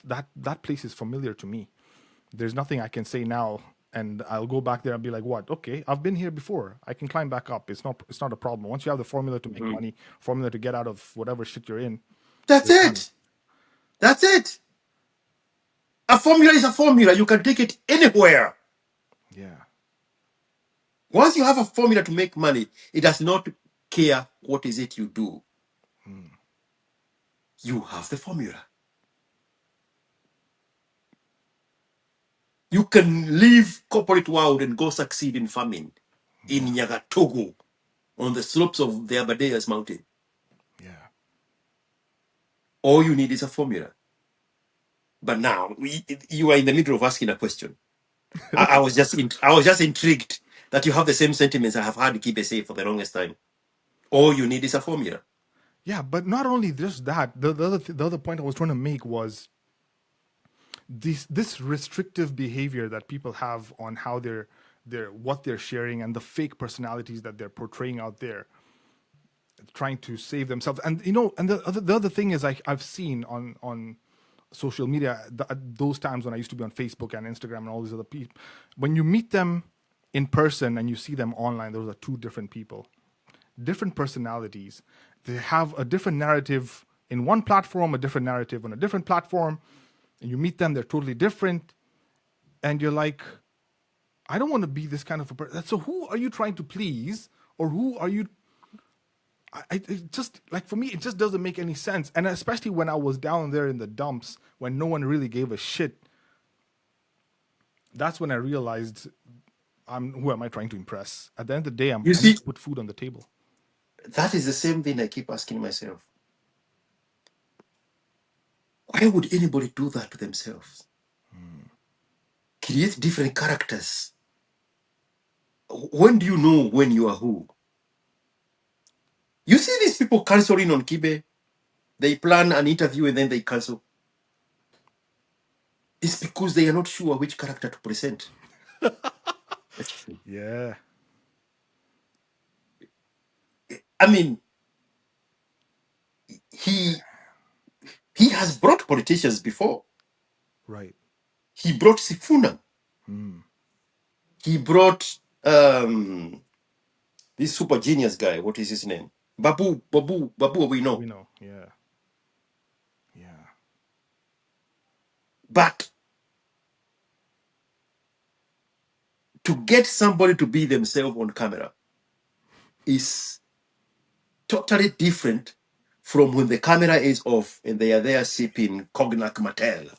that place is familiar to me. There's nothing I can say now, and I'll go back there and be like, "What? Okay, I've been here before. I can climb back up. It's not a problem. Once you have the formula to make money, formula to get out of whatever shit you're in, That's you're done." it. That's it. A formula is a formula. You can take it anywhere. Yeah. Once you have a formula to make money, it does not care what is it you do. You have the formula. You can leave corporate world and go succeed in farming in Nyagatogo on the slopes of the Aberdares mountain. Yeah. All you need is a formula. But now you are in the middle of asking a question. I was just intrigued that you have the same sentiments I have had to keep say for the longest time. All you need is a formula. Yeah, but not only just that, the other point I was trying to make was this restrictive behavior that people have on how they're what they're sharing and the fake personalities that they're portraying out there, trying to save themselves. And and the other thing is, I've seen on social media, those times when I used to be on Facebook and Instagram and all these other people, when you meet them in person and you see them online, those are two different people, different personalities. They have a different narrative in one platform, a different narrative on a different platform, and you meet them, they're totally different, and you're like, I don't want to be this kind of a person. So who are you trying to please, or who are you? It just, like, for me, it just doesn't make any sense. And especially when I was down there in the dumps, when no one really gave a shit, that's when I realized, who am I trying to impress? At the end of the day, You I need see, to put food on the table. that is the same thing I keep asking myself. Why would anybody do that to themselves? Create different characters. When do you know when you are who? You see these people canceling on Kibe. They plan an interview and then they cancel. It's because they are not sure which character to present. Yeah. I mean, he has brought politicians before. Right. He brought Sifuna. He brought this super genius guy. What is his name? Babu. We know. We know. Yeah. Yeah. But to get somebody to be themselves on camera is totally different from when the camera is off and they are there sipping cognac Mattel.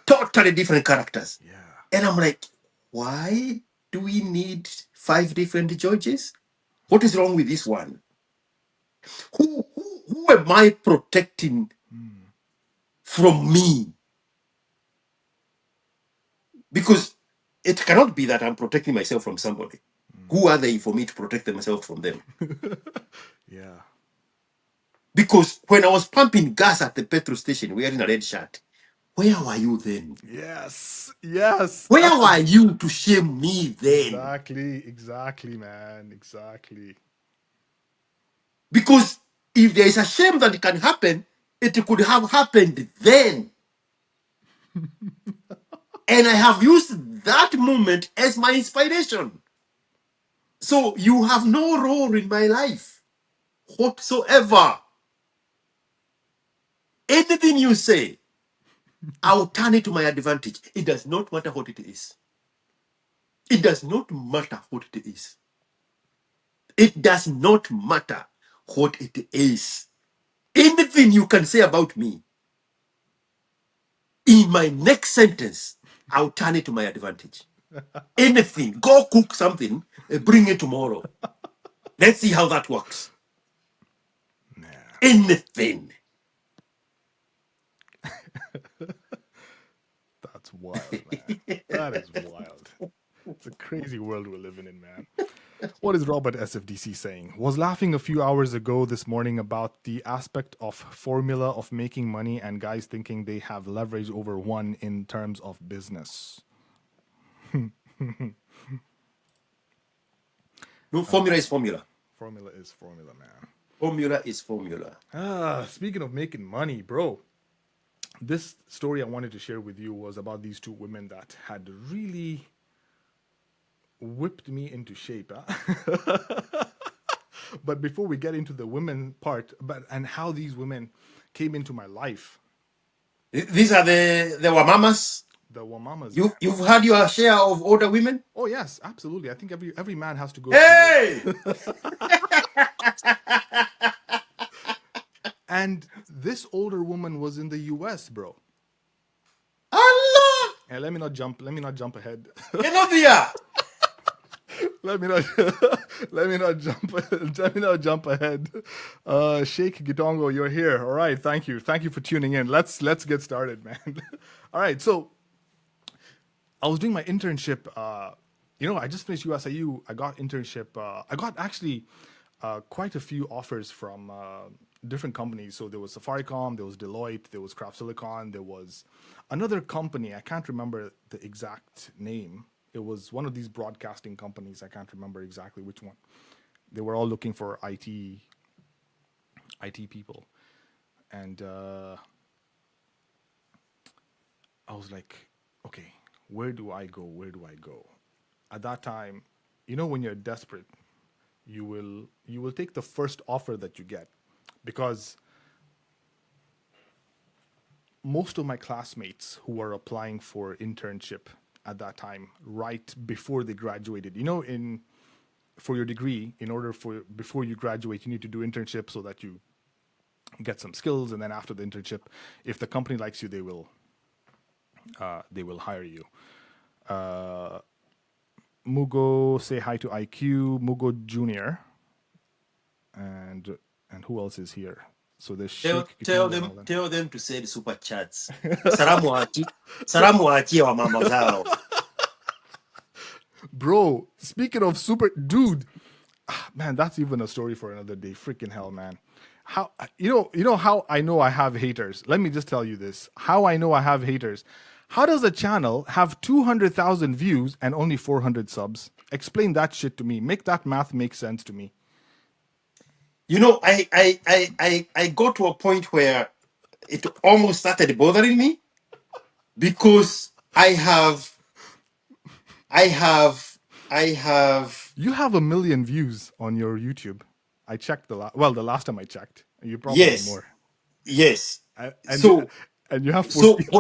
Totally different characters. Yeah. And I'm like, why do we need 5 different Georges? What is wrong with this one? Who am I protecting from me? Because it cannot be that I'm protecting myself from somebody. Who are they for me to protect myself from them? Yeah. Because when I was pumping gas at the petrol station wearing a red shirt, where were you then? Yes. Yes. Where were you to shame me then? Exactly, man. Exactly. Because if there is a shame that can happen, it could have happened then. And I have used that moment as my inspiration. So you have no role in my life whatsoever. Anything you say, I'll turn it to my advantage. It does not matter what it is. It does not matter what it is. It does not matter what it is. Anything you can say about me, in my next sentence, I'll turn it to my advantage. Anything. Go cook something, bring it tomorrow. Let's see how that works. Man, Anything. that's wild, man. That is wild. It's a crazy world we're living in, man. What is Robert SFDC saying? Was laughing a few hours ago this morning about the aspect of formula of making money and guys thinking they have leverage over one in terms of business. No, formula is formula. Formula is formula, man. Formula is formula. Speaking of making money, bro, this story I wanted to share with you was about these two women that had really whipped me into shape. Huh? But before we get into the women part, and how these women came into my life, These are the Wamamas. the Wamamas, man. You've had your share of older women? Oh yes, absolutely. I think every man has to go through Hey! this. And this older woman was in the U.S., bro. Allah! And let me not jump ahead. Get over here! let me not let me not jump ahead. Sheikh Gitongo, you're here. All right, thank you for tuning in. Let's get started, man. All right, so I was doing my internship. I just finished USIU. I got internship. I got actually quite a few offers from different companies. So there was Safaricom, there was Deloitte, there was Kraft Silicon, there was another company. I can't remember the exact name. It was one of these broadcasting companies. I can't remember exactly which one. They were all looking for IT people, and I was like, okay, where do I go? Where do I go? At that time, when you're desperate, you will take the first offer that you get, because most of my classmates who were applying for internship at that time, right before they graduated, for your degree, before you graduate, you need to do internship so that you get some skills, and then after the internship, if the company likes you, they will hire you. Mugo, say hi to IQ, Mugo Junior, and who else is here? So there's Sheikh. Tell them to send super chats. Salamu achie wa mama zao. Bro, speaking of super, dude, man, that's even a story for another day. Freaking hell, man. How how I know I have haters? Let me just tell you this. How I know I have haters. How does a channel have 200,000 views and only 400 subs? Explain that shit to me. Make that math make sense to me. I got to a point where it almost started bothering me, because I have You have 1 million views on your YouTube. I checked the last time I checked. You probably have more. Yes. And So you have 40.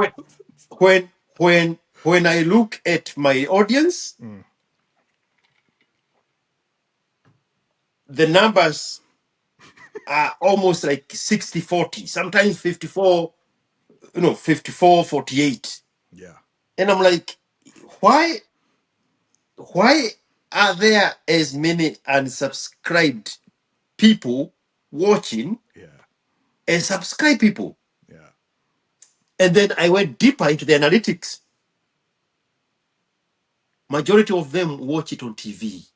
when I look at my audience, the numbers are almost like 60-40, sometimes 54-48. Yeah. And I'm like, why are there as many unsubscribed people watching as subscribed people? Yeah. And then I went deeper into the analytics. Majority of them watch it on TV.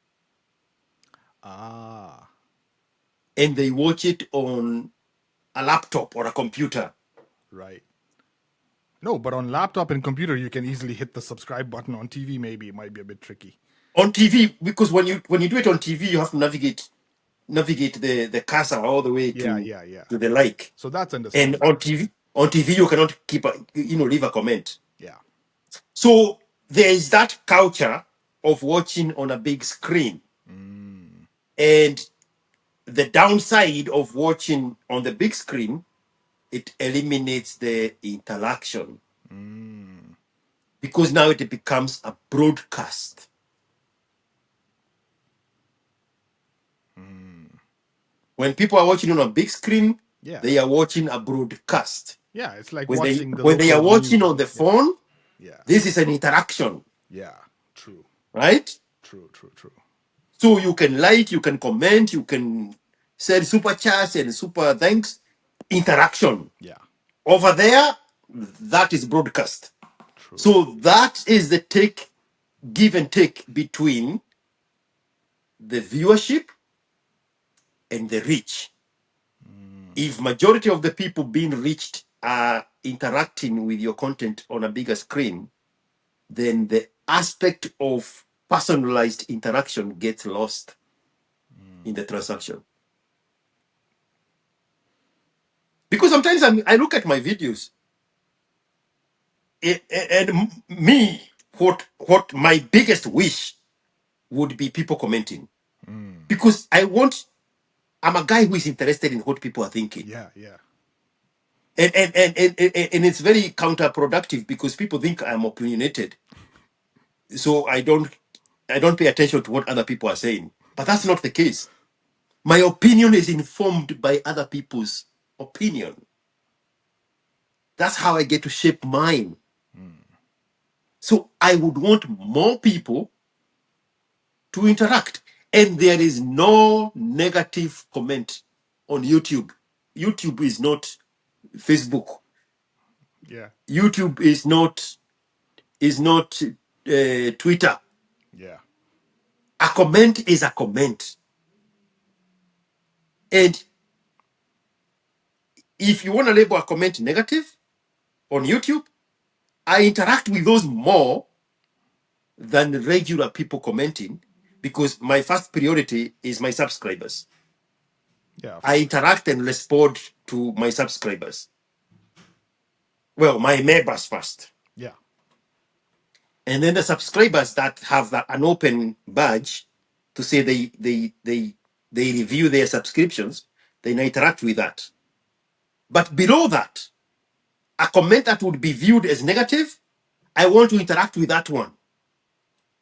And they watch it on a laptop or a computer. Right. No, but on laptop and computer, you can easily hit the subscribe button. On TV, maybe it might be a bit tricky. On TV, because when you do it on TV, you have to navigate the cursor all the way to the like. So that's understandable. And on TV you cannot leave a comment. Yeah. So there is that culture of watching on a big screen. And the downside of watching on the big screen, it eliminates the interaction because now it becomes a broadcast. When people are watching on a big screen, Yeah. they are watching a broadcast. Yeah, it's like When they watching the when they are local watching news. on the Yeah. phone, Yeah. this is an interaction, Yeah. True. right? True. True. True. So you can like, you can comment, you can send super chats and super thanks. Interaction. Yeah. Over there, that is broadcast. True. So that is the give and take between the viewership and the reach. If majority of the people being reached are interacting with your content on a bigger screen, then the aspect of personalized interaction gets lost in the transaction. Because sometimes I look at my videos and me, what my biggest wish would be people commenting. Because I'm a guy who is interested in what people are thinking. Yeah. Yeah. And it's very counterproductive because people think I'm opinionated. So I don't pay attention to what other people are saying. But that's not the case. My opinion is informed by other people's opinion. That's how I get to shape mine. So I would want more people to interact. And there is no negative comment on YouTube. YouTube is not Facebook. Yeah. YouTube is not Twitter. Yeah. A comment is a comment. And if you want to label a comment negative on YouTube, I interact with those more than regular people commenting because my first priority is my subscribers. Yeah. Of I course. interact and respond to my subscribers. Well, my members first. Yeah. And then the subscribers that have an open badge to say they review their subscriptions, then I interact with that. But below that, a comment that would be viewed as negative, I want to interact with that one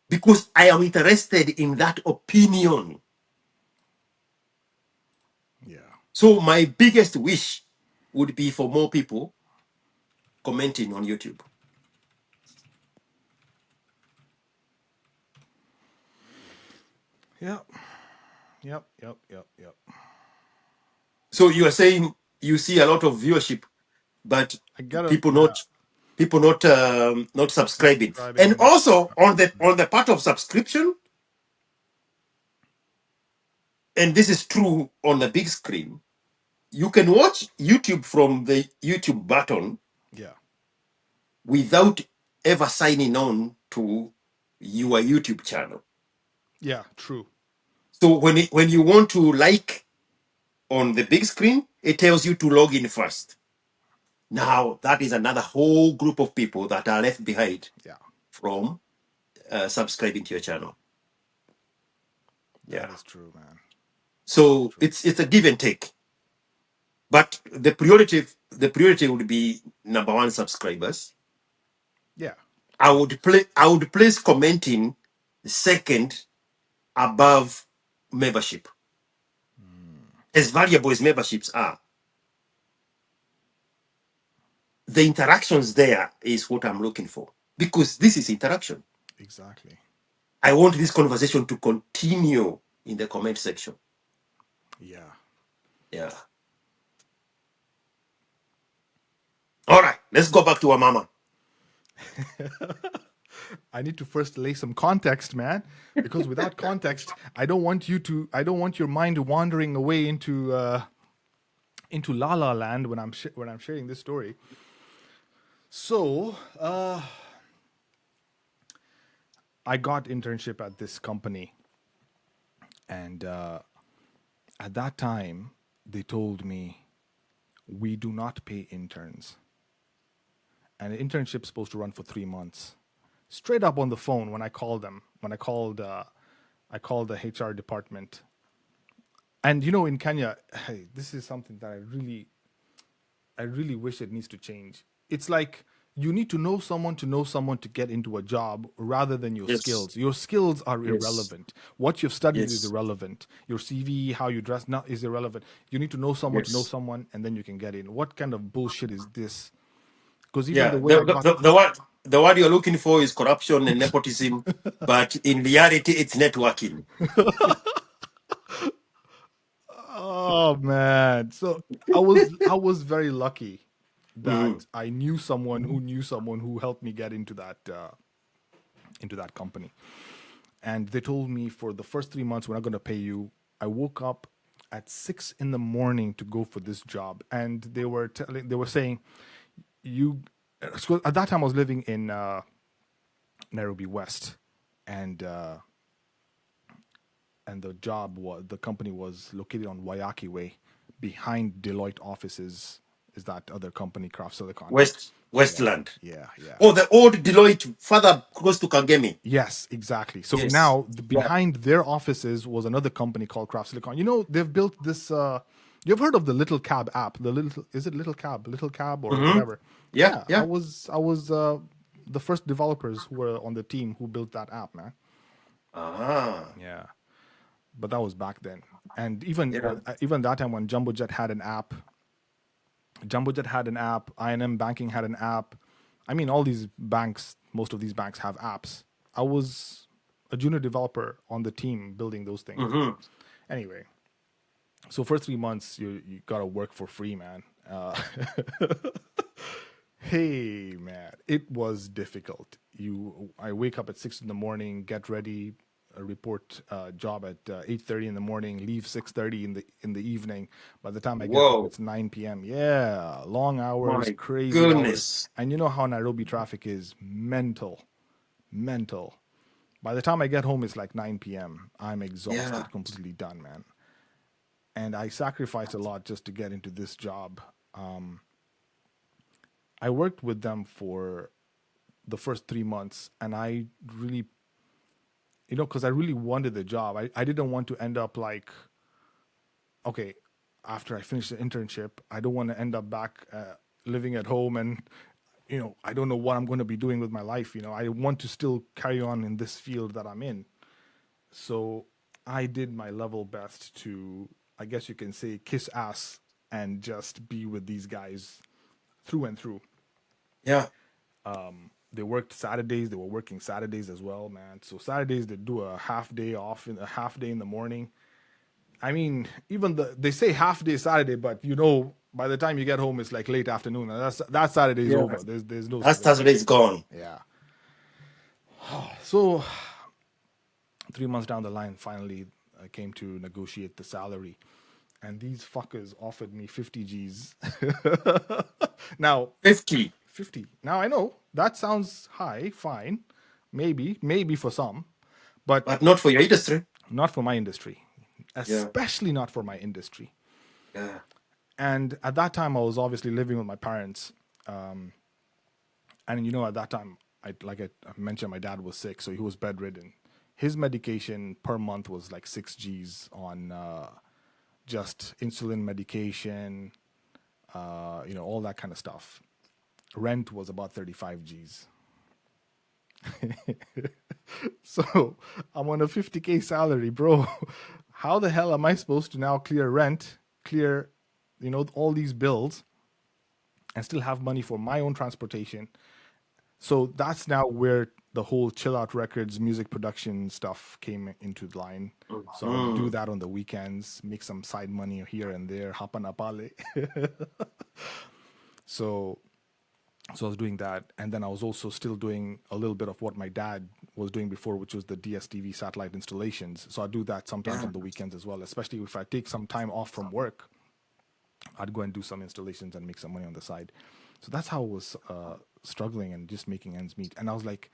because I am interested in that opinion. Yeah. So my biggest wish would be for more people commenting on YouTube. Yep. Yep. Yep. Yep. Yep. So you are saying you see a lot of viewership, but I gotta. people Yeah. not not subscribing. Subscribing. And Not. also on the part of subscription, and this is true on the big screen, you can watch YouTube from the YouTube button Yeah. without ever signing on to your YouTube channel. Yeah. True. So when you want to like on the big screen, it tells you to log in first. Now that is another whole group of people that are left behind Yeah. from subscribing to your channel. That Yeah. is true, man. That is So true. it's a give and take. But the priority would be number one, subscribers. Yeah. I would place commenting second above membership. As valuable as memberships are, the interactions there is what I'm looking for. Because this is interaction. Exactly. I want this conversation to continue in the comment section. Yeah. Yeah. All right, let's go back to our mama. I need to first lay some context, man, because without context, I don't want you to. I don't want your mind wandering away into La La Land when I'm sharing this story. So, I got internship at this company, and at that time, they told me we do not pay interns, and an internship's supposed to run for 3 months. straight up on the phone when I called them. When I called the HR department. And in Kenya, hey, this is something that I really wish it needs to change. It's like you need to know someone to get into a job rather than your Yes. skills. Your skills are Yes. irrelevant. What you've studied is Yes. irrelevant. Your CV, how you dress, not is irrelevant. You need to know Yes. someone, and then you can get in. What kind of bullshit is this? Because even the Yeah. way I got, The word you're looking for is corruption and nepotism, but in reality, it's networking. oh man, so I was very lucky Mhm. that I knew someone who knew someone who helped me get into that company. And they told me for the first 3 months we're not going to pay you. I woke up at 6 in the morning to go for this job, and they were saying you. So at that time, I was living in Nairobi West, and uh, and the company was located on Wayaki Way, behind Deloitte offices. Is that other company, Craft Silicon? Yeah, Westland. yeah, yeah. Oh, the old Deloitte, further close to Kangemi. Yes, exactly. So Yes. now behind their offices was another company called Craft Silicon. They've built this. You've heard of the Little Cab app? The little is it Little Cab or Hmm. whatever? Yeah. Yeah, Yeah. I was the first developers who were on the team who built that app, man. Ah. Yeah, but that was back then. And Yeah. even that time when Jumbojet had an app, I&M Banking had an app. I mean, all these banks, most of these banks have apps. I was a junior developer on the team building those things. Hmm. Anyway, so for 3 months, you gotta work for free, man. Hey, man, it was difficult. I wake up at 6 in the morning, get ready, report job at 8:30 in the morning, leave 6:30 in the evening. By the time I get home, Whoa. it's 9 p.m. Yeah, long hours, My crazy hours, goodness. and you know how Nairobi traffic is mental, mental. By the time I get home, it's like 9 p.m. I'm Yeah. exhausted, completely done, man. And I sacrificed a lot just to get into this job. I worked with them for the first 3 months, and I really, because I really wanted the job. I didn't want to end up like, okay, after I finish the internship, I don't want to end up back living at home and, I don't know what I'm going to be doing with my life. I want to still carry on in this field that I'm in. So I did my level best to, I guess you can say, kiss ass and just be with these guys through and through. Yeah. They worked Saturdays. They were working Saturdays as well, man. So Saturdays they do a half day off in a half day in the morning. I mean, even they say half day Saturday, but by the time you get home, it's like late afternoon, and that Saturday is Yeah. over. There's no That such thing. Saturday is gone. Yeah. So 3 months down the line, finally, I came to negotiate the salary, and these fuckers offered me 50 G's. Now, 50. 50. Now I know that sounds high, fine, maybe for some, but But not for your industry. not for my industry, Yeah. especially not for my industry. Yeah. And at that time, I was obviously living with my parents, and at that time, I mentioned, my dad was sick, so he was bedridden. His medication per month was like 6 G's on just insulin medication, all that kind of stuff. Rent was about 35 G's. So I'm on a 50K salary, bro. How the hell am I supposed to now clear rent, clear, all these bills, and still have money for my own transportation? So that's now where the whole Chill Out Records music production stuff came into line. So I would do Mm. that on the weekends, make some side money here and there, hapa na pale. So so I was doing that, and then I was also still doing a little bit of what my dad was doing before, which was the DSTV satellite installations. So I do that sometimes Yeah. on the weekends as well, especially if I take some time off from work. I'd go and do some installations and make some money on the side. So that's how I was struggling and just making ends meet. And I was like,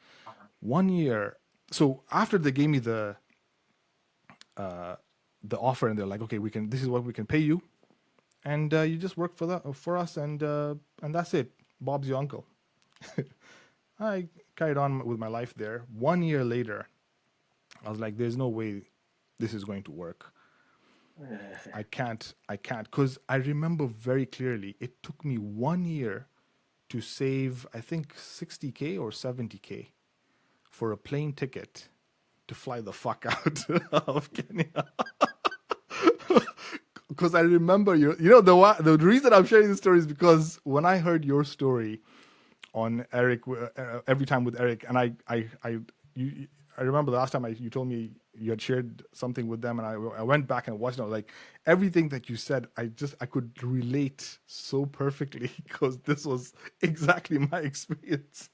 1 year. So after they gave me the offer, and they're like, okay, we can. This is what we can pay you, and you just work for us, and that's it. Bob's your uncle. I carried on with my life there. 1 year later, I was like, there's no way this is going to work. I can't. Because I remember very clearly, it took me 1 year to save, I think, 60K or 70K for a plane ticket to fly the fuck out of Kenya. Because I remember the reason I'm sharing this story is because when I heard your story on Eric, every time with Eric, and you, I remember the last time you told me you had shared something with them, and I went back and watched it. I was like, everything that you said, I could relate so perfectly because this was exactly my experience.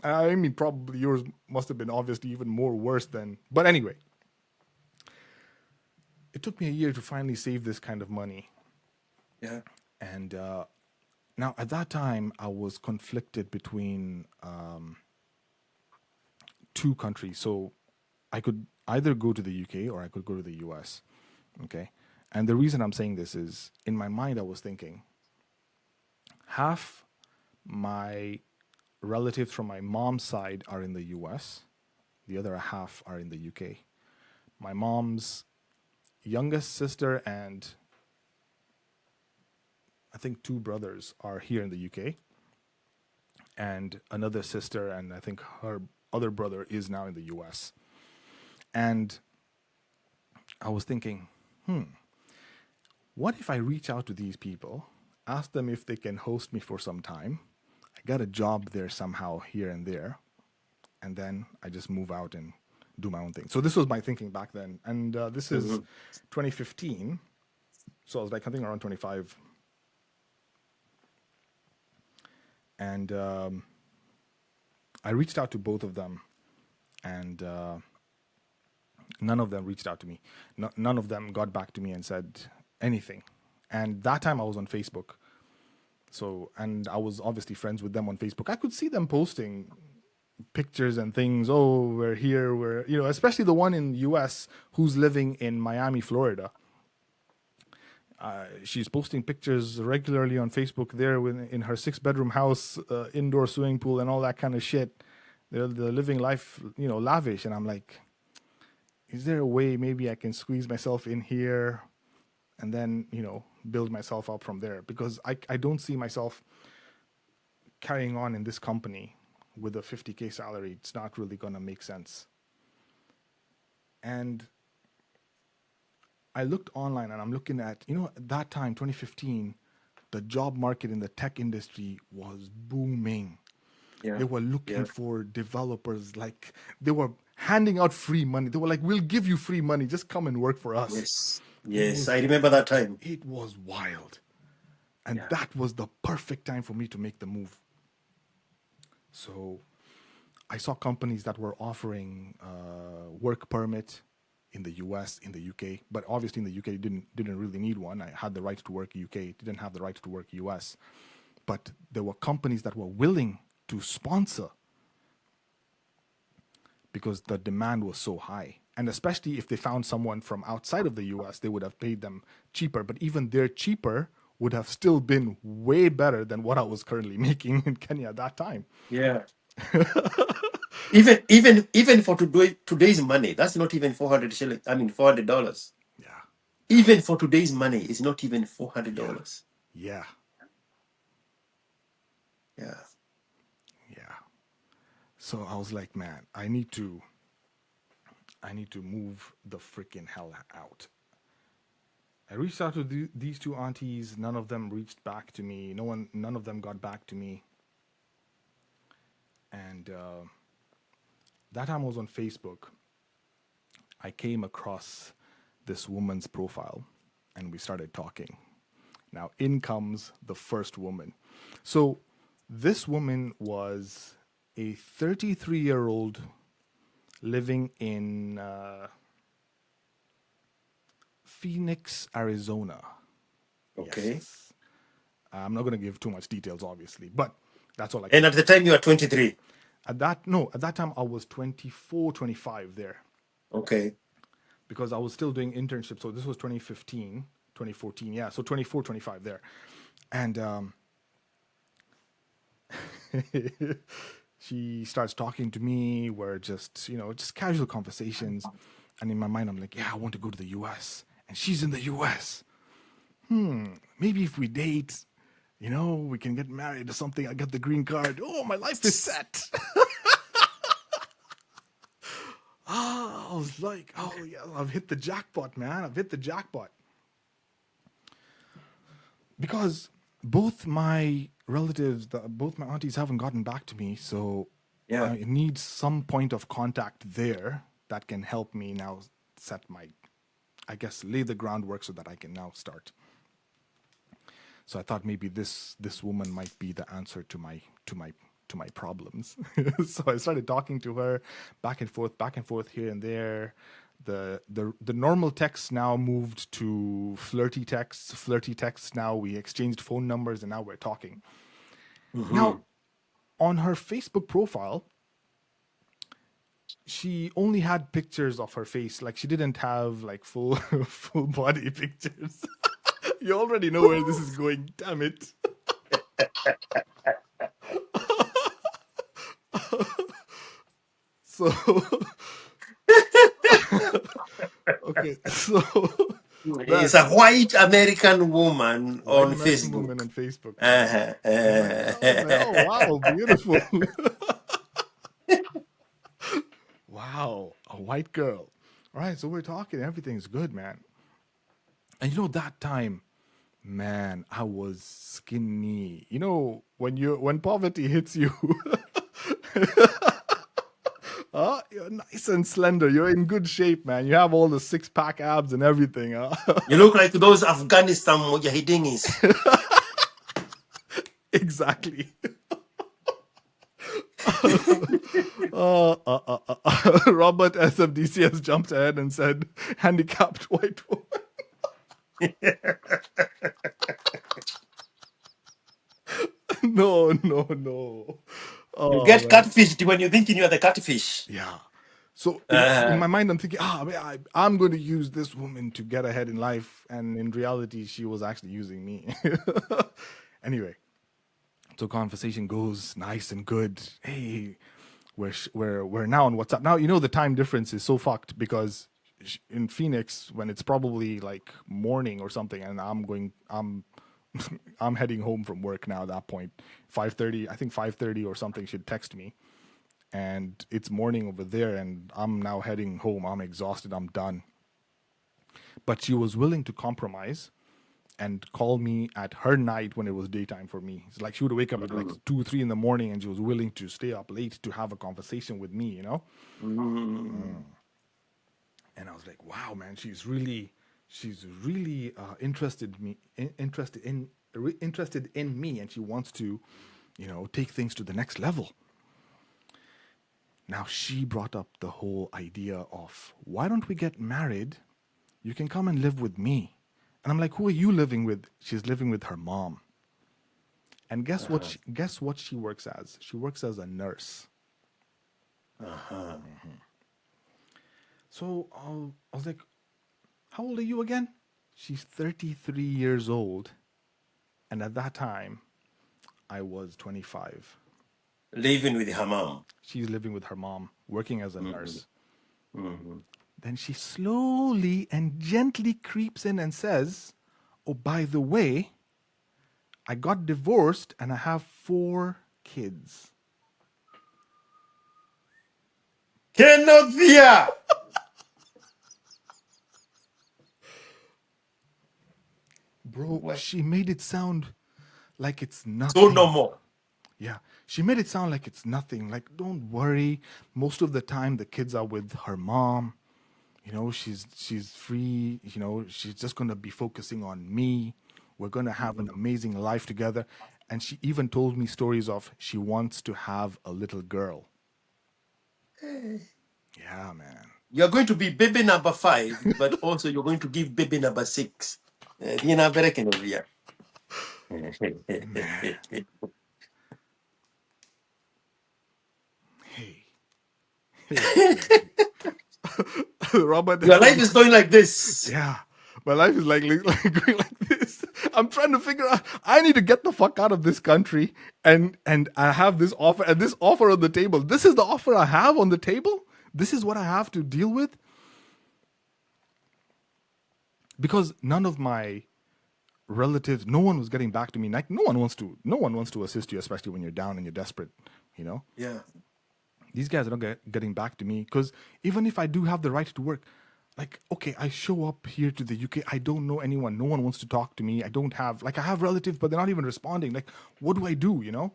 I mean, probably yours must have been obviously even more worse than. But anyway, it took me a year to finally save this kind of money, Yeah. and now at that time I was conflicted between two countries. So I could either go to the UK or I could go to the US. Okay. And the reason I'm saying this is in my mind, I was thinking half my relatives from my mom's side are in the US, the other half are in the UK. My mom's youngest sister and I think two brothers are here in the UK, and another sister and I think her other brother is now in the US. And I was thinking, what if I reach out to these people, ask them if they can host me for some time? I got a job there somehow here and there, and then I just move out and do my own thing. So this was my thinking back then, and this is Mhm. 2015. So I was like, I think around 25, and I reached out to both of them, and none of them reached out to me. None of them got back to me and said anything. And that time I was on Facebook. So, and I was obviously friends with them on Facebook. I could see them posting pictures and things. Oh, we're here. Especially the one in the US who's living in Miami, Florida. She's posting pictures regularly on Facebook there in her 6 bedroom house, indoor swimming pool, and all that kind of shit. They're living life, lavish. And I'm like, is there a way maybe I can squeeze myself in here and then, build myself up from there? Because I don't see myself carrying on in this company with a 50K salary. It's not really going to make sense. And I looked online and I'm looking at, at that time, 2015, the job market in the tech industry was booming. Yeah. They were looking Yeah. for developers, like they were handing out free money. They were like, we'll give you free money, just come and work for us. Yes. It Yes. was I remember that time. it was wild. And Yeah. that was the perfect time for me to make the move. So I saw companies that were offering work permit in the US, in the UK, but obviously in the UK didn't really need one. I had the right to work UK, didn't have the right to work US. But there were companies that were willing to sponsor because the demand was so high. And especially if they found someone from outside of the US, they would have paid them cheaper. But even their cheaper would have still been way better than what I was currently making in Kenya at that time. Yeah. Even for today's money, that's not even 400 shillings. I mean $400. Yeah, Even for today's money, it's not even yeah, $400. yeah, Yeah. yeah. So I was like, man, I need to move the freaking hell out. I reached out to these two aunties. None of them reached back to me. None of them got back to me. And that time I was on Facebook. I came across this woman's profile, and we started talking. Now, in comes the first woman. So, this woman was a 33-year-old living in Phoenix, Arizona. Okay. Yes. I'm not going to give too much details, obviously, but that's all I And can. at the time you are 23. At that time, I was 24, 25 there Okay. because I was still doing internships. So this was 2015, 2014. Yeah. So 24, 25 there. And She starts talking to me. We're just, just casual conversations. And in my mind, I'm like, yeah, I want to go to the US. And she's in the US. Maybe if we date, we can get married or something. I get the green card. Oh, my life is set. I was like, oh, yeah, I've hit the jackpot, man. I've hit the jackpot. Because both my relatives, both my aunties haven't gotten back to me. So Yeah. I need some point of contact there that can help me now set I guess, lay the groundwork so that I can now start. So I thought maybe this woman might be the answer to my problems. So I started talking to her back and forth here and there. The normal texts now moved to flirty texts. Flirty texts now we exchanged phone numbers and now we're talking. Mm-hmm. Now on her Facebook profile, she only had pictures of her face. Like she didn't have like full full body pictures. You already know where this is going. Damn it. So okay, so It's that a white American woman white on American Facebook. woman on Facebook, man. Uh-huh. I was like, oh wow, beautiful. Wow, a white girl. All right, so we're talking. Everything's good, man. And that time, man, I was skinny. When poverty hits you, you're nice and slender. You're in good shape, man. You have all the six pack abs and everything. You look like those Afghanistan mujahidinis. Exactly. Robert SFDCS jumped ahead and said, handicapped white woman. No, no, no. You Oh, get man. catfished when you're thinking you're the catfish. Yeah. So in Uh, my mind, I'm thinking, I'm going to use this woman to get ahead in life. And in reality, she was actually using me. Anyway, so conversation goes nice and good. Hey, we're now on WhatsApp. Now the time difference is so fucked because in Phoenix when it's probably like morning or something, and I'm heading home from work now. At that point, 5:30. I think 5:30 or something. She'd text me, and it's morning over there, and I'm now heading home. I'm exhausted. I'm done. But she was willing to compromise and call me at her night when it was daytime for me. It's like she would wake up at like mm, 2, 3 in the morning, and she was willing to stay up late to have a conversation with me. mm. And I was like, wow, man, she's really interested in me, and she wants to, take things to the next level. Now she brought up the whole idea of why don't we get married? You can come and live with me. And I'm like, who are you living with? She's living with her mom. And Uh-huh. guess what she works as? She works as a nurse. Uh-huh. So I was like, how old are you again? She's 33 years old. And at that time, I was 25. Living with her mom. She's living with her mom, working as a Mhm, nurse. mhm. Then she slowly and gently creeps in and says, oh, by the way, I got divorced and I have 4 kids. Kenothia! Bro, What? she made it sound like it's So no nothing. more. Yeah, she made it sound like it's nothing. Like, don't worry. Most of the time, the kids are with her mom. She's free. She's just gonna be focusing on me. We're gonna have an amazing life together. And she even told me stories of she wants to have a little girl. Yeah, man. You're going to be baby number 5, but also you're going to give baby number 6. Dina bere Kenothia. Man. Hey. Hey. Robert Your life SMD. is going like this. Yeah. My life is like going like this. I'm trying to figure out. I need to get the fuck out of this country, and I have this offer and this offer on the table. This is the offer I have on the table. This is what I have to deal with because none of my relatives, no one was getting back to me. Like no one wants to assist you, especially when you're down and you're desperate. You know, Yeah. these guys are not getting back to me because even if I do have the right to work, like, okay, I show up here to the UK, I don't know anyone, no one wants to talk to me, I don't have, like, I have relatives but they're not even responding, like, what do I do, you know?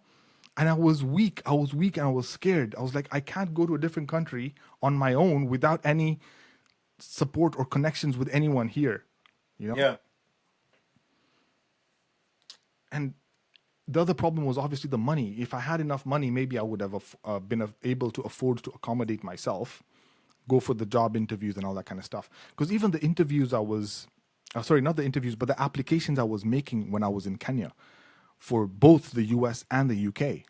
And I was weak and I was scared. I was like, I can't go to a different country on my own without any support or connections with anyone here, you know? Yeah. And the other problem was obviously the money. If I had enough money, maybe I would have been able to afford to accommodate myself, go for the job interviews and all that kind of stuff. Because even the interviews I was, sorry, not the interviews, but the applications I was making when I was in Kenya for both the US and the UK,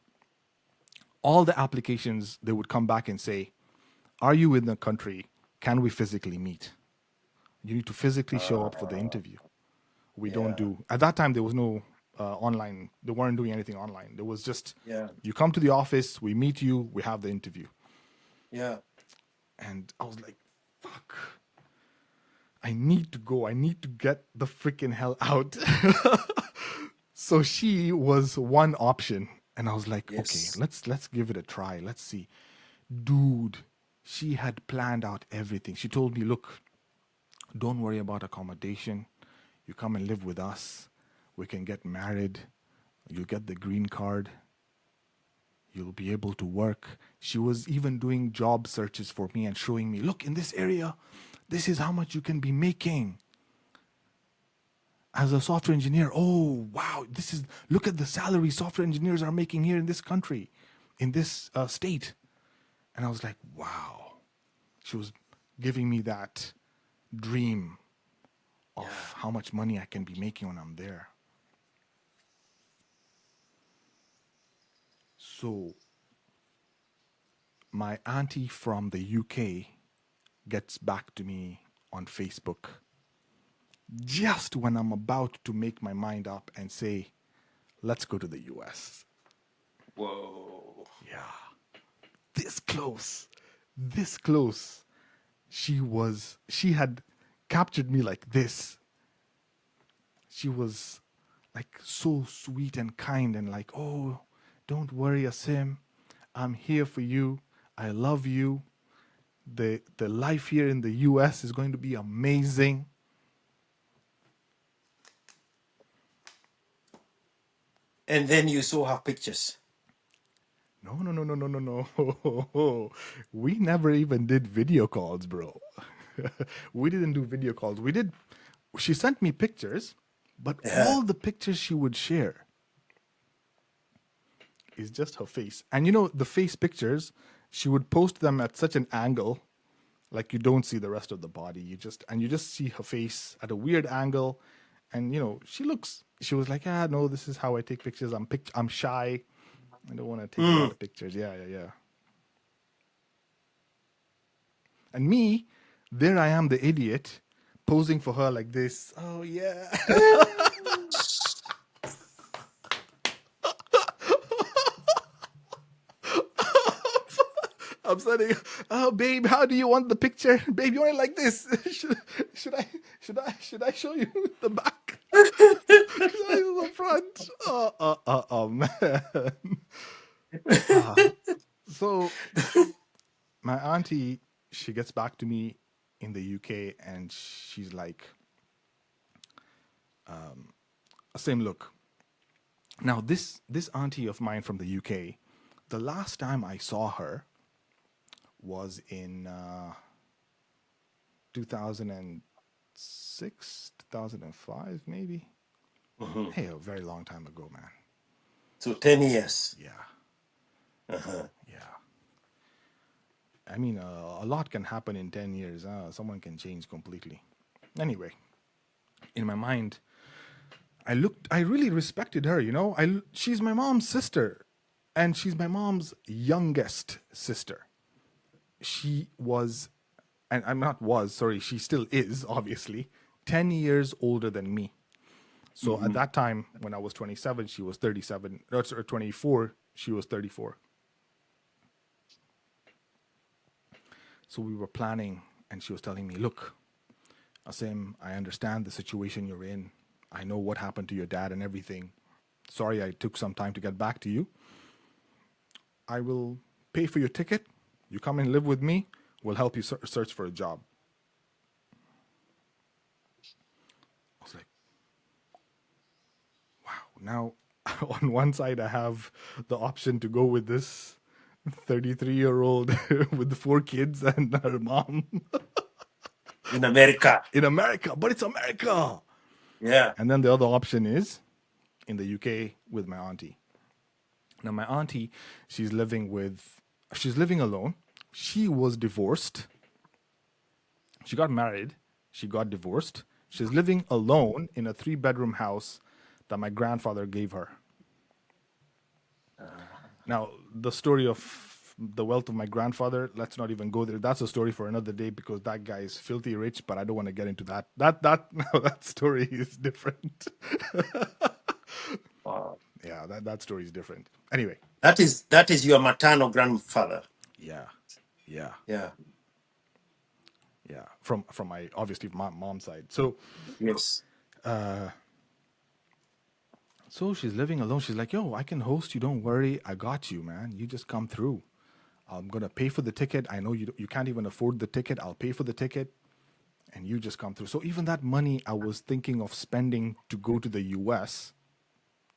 all the applications, they would come back and say, are you in the country? Can we physically meet? You need to physically show up for the interview. We don't Yeah. do, at that time, there was no online, they weren't doing anything online. There was just, Yeah. you come to the office, we meet you, we have the interview. Yeah. And I was like, fuck, I need to go. I need to get the freaking hell out. So she was one option. And I was like, okay, Yes. let's give it a try. Let's see. Dude, she had planned out everything. She told me, look, don't worry about accommodation. You come and live with us. We can get married. You'll get the green card. You'll be able to work. She was even doing job searches for me and showing me, look, in this area, this is how much you can be making as a software engineer. Oh, wow, look at the salary software engineers are making here in this country, in this state. And I was like, wow. She was giving me that dream Yeah. of how much money I can be making when I'm there. So my auntie from the UK gets back to me on Facebook just when I'm about to make my mind up and say, let's go to the US. Whoa. Yeah, this close, this close. She had captured me like this. She was like so sweet and kind and like, oh, don't worry, Asim. I'm here for you. I love you. The life here in the US is going to be amazing. And then you saw her pictures. No, no, no, no, no, no, no. We never even did video calls, bro. We didn't do video calls. She sent me pictures, but Yeah. all the pictures she would share is just her face. And you know, the face pictures, she would post them at such an angle, like you don't see the rest of the body. You just see her face at a weird angle. And you know, she was like, ah, no, this is how I take pictures. I'm shy. I don't want to take a lot Mm. of pictures. Yeah, yeah, yeah. And me, there I am, the idiot, posing for her like this. Oh yeah. I'm saying, oh babe, how do you want the picture? Babe, you want it like this? Should I show you the back? Should I do the front? Oh man. So my auntie, she gets back to me in the UK and she's like, same look. Now this auntie of mine from the UK, the last time I saw her was in 2006, 2005, maybe. Mhm. Hey, a very long time ago, man. So 10 years. Yeah, Uh-huh. yeah. I mean, a lot can happen in 10 years. Someone can change completely. Anyway, in my mind, I really respected her, you know? She's my mom's sister, and she's my mom's youngest sister. She was, and I'm not was, sorry, she still is, obviously, 10 years older than me. So at that time, when I was 27, she was 37. Or 24, she was 34. So we were planning, and she was telling me, look, Asim, I understand the situation you're in. I know what happened to your dad and everything. Sorry I took some time to get back to you. I will pay for your ticket. You come and live with me. We'll help you search for a job. I was like, wow. Now, on one side, I have the option to go with this 33-year-old with the 4 kids and her mom In America. in America, but it's America. Yeah. And then the other option is in the UK with my auntie. Now, my auntie, she's living alone. She was divorced. She got married. She got divorced. She's living alone in a 3-bedroom house that my grandfather gave her. Now, the story of the wealth of my grandfather, let's not even go there. That's a story for another day because that guy is filthy rich, but I don't want to get into that. That story is different. Wow. Yeah, that story is different. Anyway. That is your maternal grandfather. Yeah. Yeah. Yeah. From my, obviously, my mom's side. So Yes. So she's living alone. She's like, yo, I can host you. Don't worry. I got you, man. You just come through. I'm going to pay for the ticket. I know you can't even afford the ticket. I'll pay for the ticket. And you just come through. So even that money I was thinking of spending to go to the US,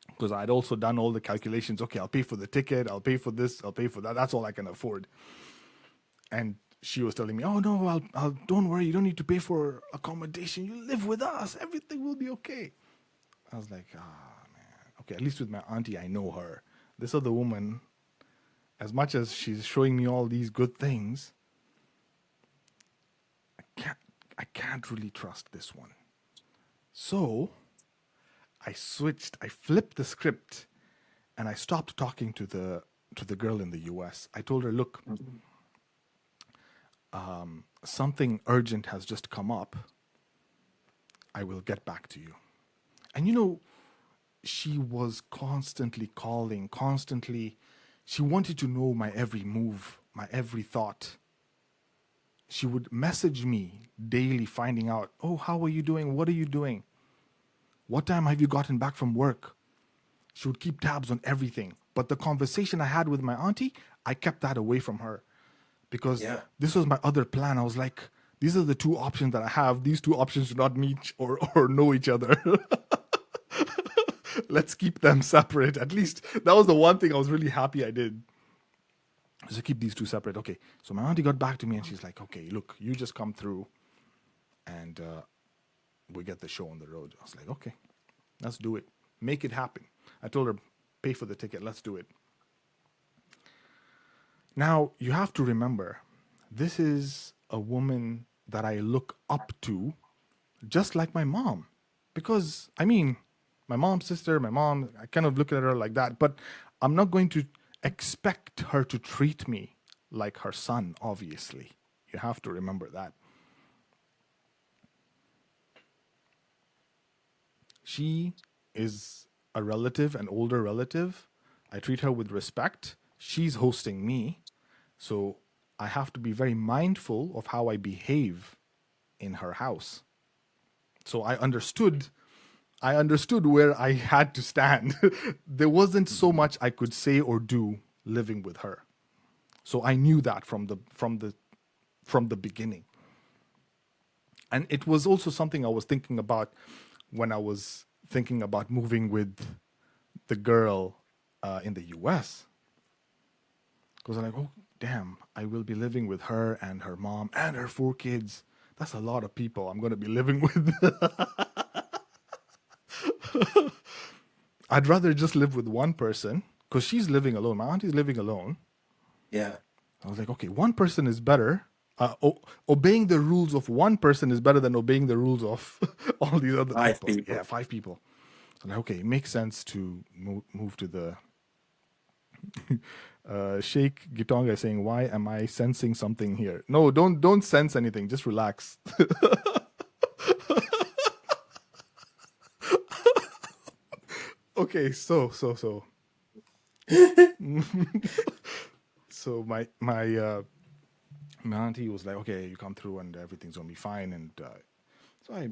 because I'd also done all the calculations. Okay, I'll pay for the ticket. I'll pay for this. I'll pay for that. That's all I can afford. And she was telling me, oh, no, I'll don't worry. You don't need to pay for accommodation. You live with us. Everything will be okay. I was like, okay, at least with my auntie, I know her. This other woman, as much as she's showing me all these good things, I can't really trust this one. So I flipped the script, and I stopped talking to the girl in the US. I told her, look, something urgent has just come up. I will get back to you. And she was constantly calling, she wanted to know my every move, my every thought. She would message me daily, finding out, oh, how are you doing? What are you doing? What time have you gotten back from work? She would keep tabs on everything. But the conversation I had with my auntie, I kept that away from her because this was my other plan. I was like, these are the 2 options that I have. These 2 options do not meet or know each other. Let's keep them separate. At least that was the one thing I was really happy I did. So keep these 2 separate. Okay. So my auntie got back to me and she's like, okay, look, you just come through and we get the show on the road. I was like, okay, let's do it. Make it happen. I told her, pay for the ticket. Let's do it. Now, you have to remember, this is a woman that I look up to just like my mom. Because, my mom's sister, I kind of look at her like that, but I'm not going to expect her to treat me like her son, obviously. You have to remember that. She is a relative, an older relative. I treat her with respect. She's hosting me, so I have to be very mindful of how I behave in her house. So I understood where I had to stand. There wasn't so much I could say or do living with her. So I knew that from the beginning. And it was also something I was thinking about when I was thinking about moving with the girl in the US. Because I'm like, oh, damn, I will be living with her and her mom and her 4 kids. That's a lot of people I'm going to be living with. I'd rather just live with one person because she's living alone. My auntie's living alone. Yeah. I was like, okay, one person is better. Obeying the rules of one person is better than obeying the rules of all these other 5 people. people. Yeah, 5 people. So like, okay, it makes sense to move to the... Sheikh Gitonga is saying, why am I sensing something here? No, don't sense anything. Just relax. Okay, so my auntie was like, okay, you come through and everything's gonna be fine. And so I,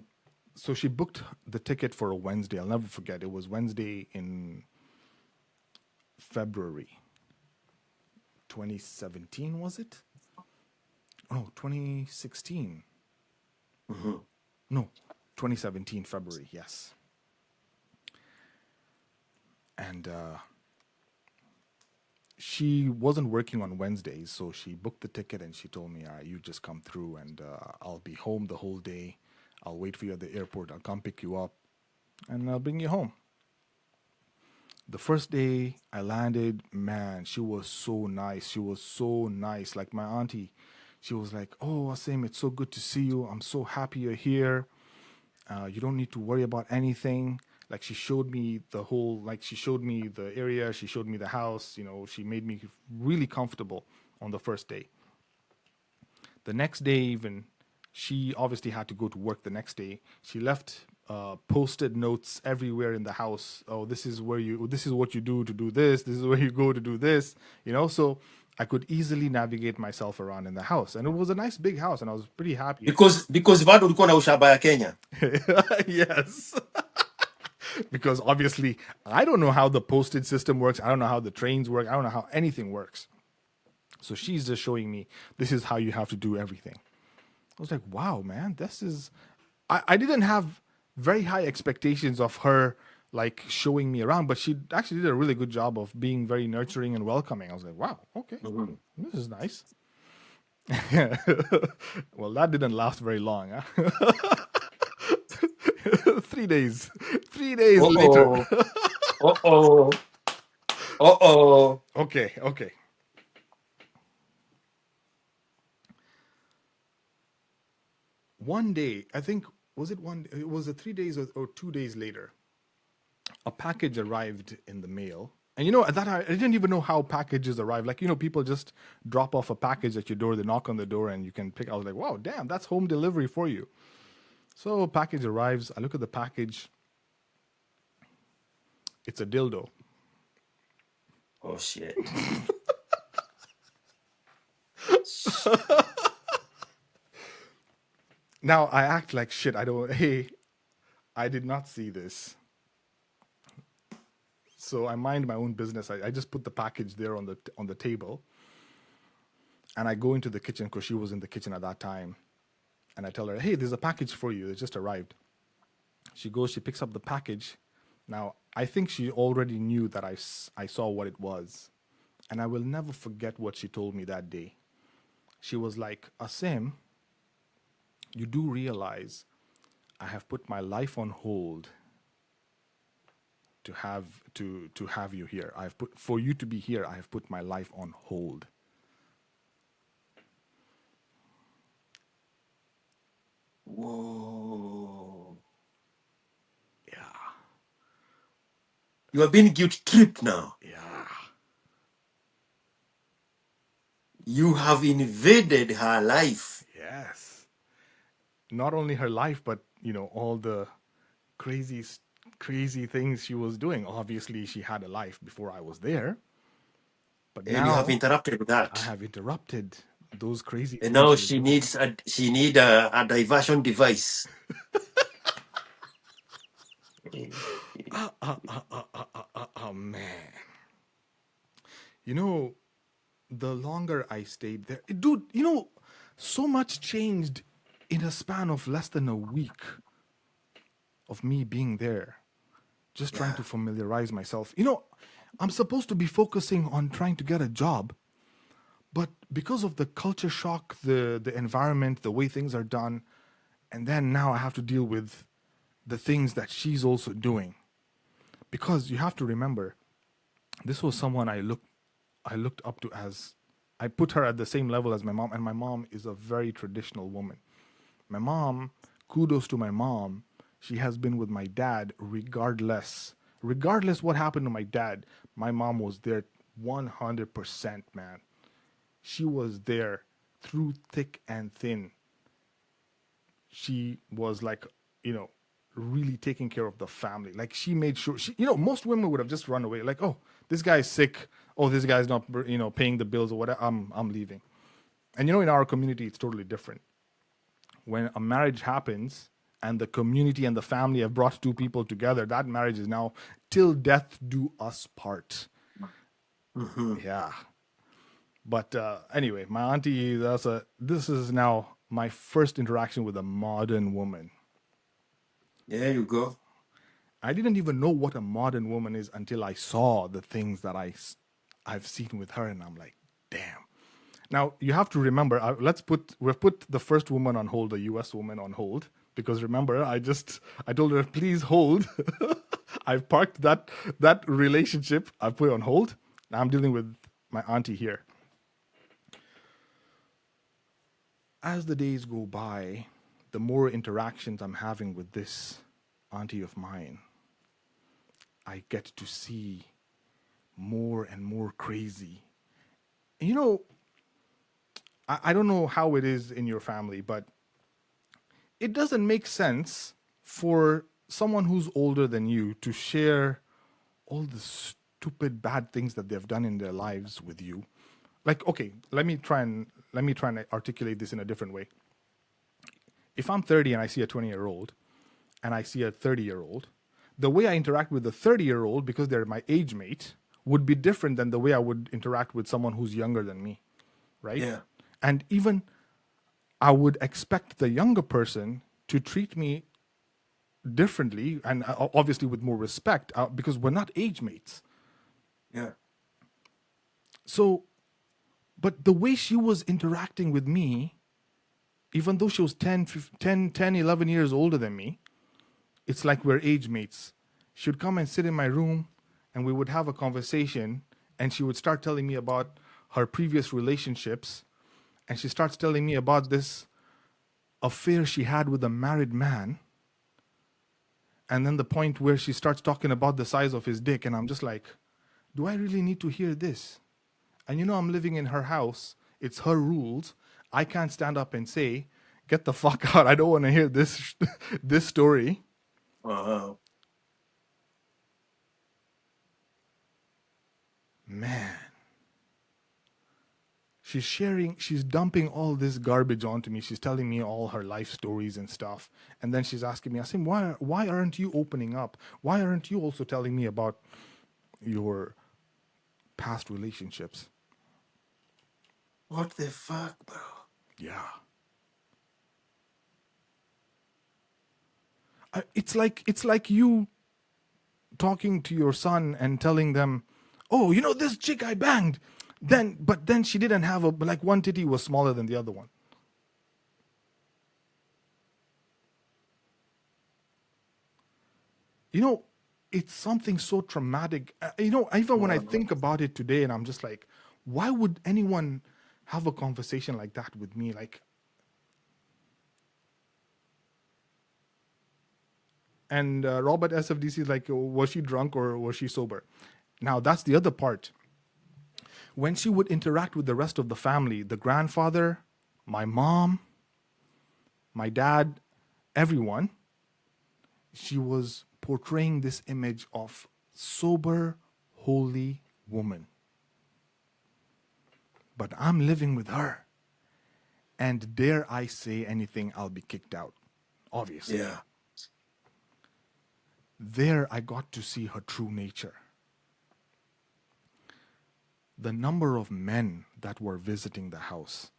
so she booked the ticket for a Wednesday. I'll never forget. It was Wednesday in February 2017, was it? Oh, 2016. Mhm. No, 2017 February. Yes. And she wasn't working on Wednesdays, so she booked the ticket and she told me, "All right, you just come through, and I'll be home the whole day. I'll wait for you at the airport. I'll come pick you up, and I'll bring you home." The first day I landed, man, she was so nice. She was so nice. Like my auntie, she was like, "Oh, Asim, it's so good to see you. I'm so happy you're here. You don't need to worry about anything." Like she showed me the whole, like she showed me the area, she showed me the house. She made me really comfortable on the first day. The next day, even, she obviously had to go to work the next day. She left posted notes everywhere in the house. Oh, this is what you do to do this. This is where you go to do this. So I could easily navigate myself around in the house, and it was a nice big house, and I was pretty happy. Because bado ulikuwa na ushaba ya Kenya. Yes. Because obviously I don't know how the postage system works. I don't know how the trains work. I don't know how anything works. So she's just showing me this is how you have to do everything. I was like, wow, man, this is. I didn't have very high expectations of her like showing me around, but she actually did a really good job of being very nurturing and welcoming. I was like, wow, okay, Mhm. this is nice. Well, that didn't last very long. Huh? 3 days. 3 days later. Uh-oh. Uh-oh. Uh-oh. Okay. One day, I think, was it one? It was a 3 days or 2 days later. A package arrived in the mail. And at that I didn't even know how packages arrive. Like, people just drop off a package at your door, they knock on the door and you can pick. I was like, wow, damn, that's home delivery for you. So package arrives, I look at the package, it's a dildo. Oh shit. Now I act like shit. I don't hey, I did not see this. So I mind my own business. I just put the package there on the table, and I go into the kitchen because she was in the kitchen at that time. And I tell her, "Hey, there's a package for you. It just arrived." She goes, she picks up the package. Now, I think she already knew that I saw what it was. And I will never forget what she told me that day. She was like, "Asim, you do realize I have put my life on hold to have you here. I've put for you to be here, I have put my life on hold." Whoa. Yeah. You are being guilt tripped now. Yeah. You have invaded her life. Yes. Not only her life, but all the crazy crazy things she was doing. Obviously, she had a life before I was there, but And you have now interrupted I that. have interrupted those crazy And things now she was doing. she need a diversion device. Oh man. You know, the longer I stayed there, dude, so much changed in a span of less than a week of me being there, just trying Yeah. to familiarize myself. I'm supposed to be focusing on trying to get a job, but because of the culture shock, the environment, the way things are done, and then now I have to deal with the things that she's also doing. Because you have to remember, this was someone I looked up to. As I put her at the same level as my mom, and my mom is a very traditional woman. My mom, kudos to my mom, she has been with my dad regardless what happened to my dad. My mom was there 100%, man. She was there through thick and thin. She was like, you know really taking care of the family. Like she made sure most women would have just run away. Like, oh, this guy's sick. Oh, this guy's not paying the bills or whatever. I'm leaving. And in our community, it's totally different. When a marriage happens and the community and the family have brought two people together, that marriage is now till death do us part. Mm-hmm. Yeah. But anyway, my auntie, this is now my first interaction with a modern woman. There you go. I didn't even know what a modern woman is until I saw the things that I've seen with her, and I'm like, damn. Now you have to remember, we've put the first woman on hold, the U.S. woman on hold, because remember, I told her please hold. I've parked that relationship. I've put it on hold. Now I'm dealing with my auntie here. As the days go by, the more interactions I'm having with this auntie of mine, I get to see more and more crazy. You know, I don't know how it is in your family, but it doesn't make sense for someone who's older than you to share all the stupid bad things that they've done in their lives with you. Like, okay, let me try and articulate this in a different way. If I'm 30 and I see a 20-year-old and I see a 30-year-old, the way I interact with the 30-year-old, because they're my age mate, would be different than the way I would interact with someone who's younger than me, right? Yeah. And even I would expect the younger person to treat me differently and obviously with more respect because we're not age mates. Yeah. So, but the way she was interacting with me, even though she was 11 years older than me, it's like we're age mates. She would come and sit in my room and we would have a conversation and she would start telling me about her previous relationships. And she starts telling me about this affair she had with a married man. And then the point where she starts talking about the size of his dick. And I'm just like, do I really need to hear this? And I'm living in her house. It's her rules. I can't stand up and say, get the fuck out. I don't want to hear this this story. Uh-huh. Man. She's dumping all this garbage onto me. She's telling me all her life stories and stuff. And then she's asking me, I said, why aren't you opening up? Why aren't you also telling me about your past relationships? What the fuck, bro? Yeah. It's like you talking to your son and telling them, oh, this chick I banged. But then she didn't have like one titty was smaller than the other one. It's something so traumatic. Even when I think about it today, and I'm just like, why would anyone have a conversation like that with me? Like, and Robert SFDC is like, was she drunk or was she sober? Now, that's the other part. When she would interact with the rest of the family, the grandfather, my mom, my dad, everyone, she was portraying this image of sober, holy woman. But I'm living with her. And dare I say anything, I'll be kicked out, obviously. Yeah. There I got to see her true nature. The number of men that were visiting the house.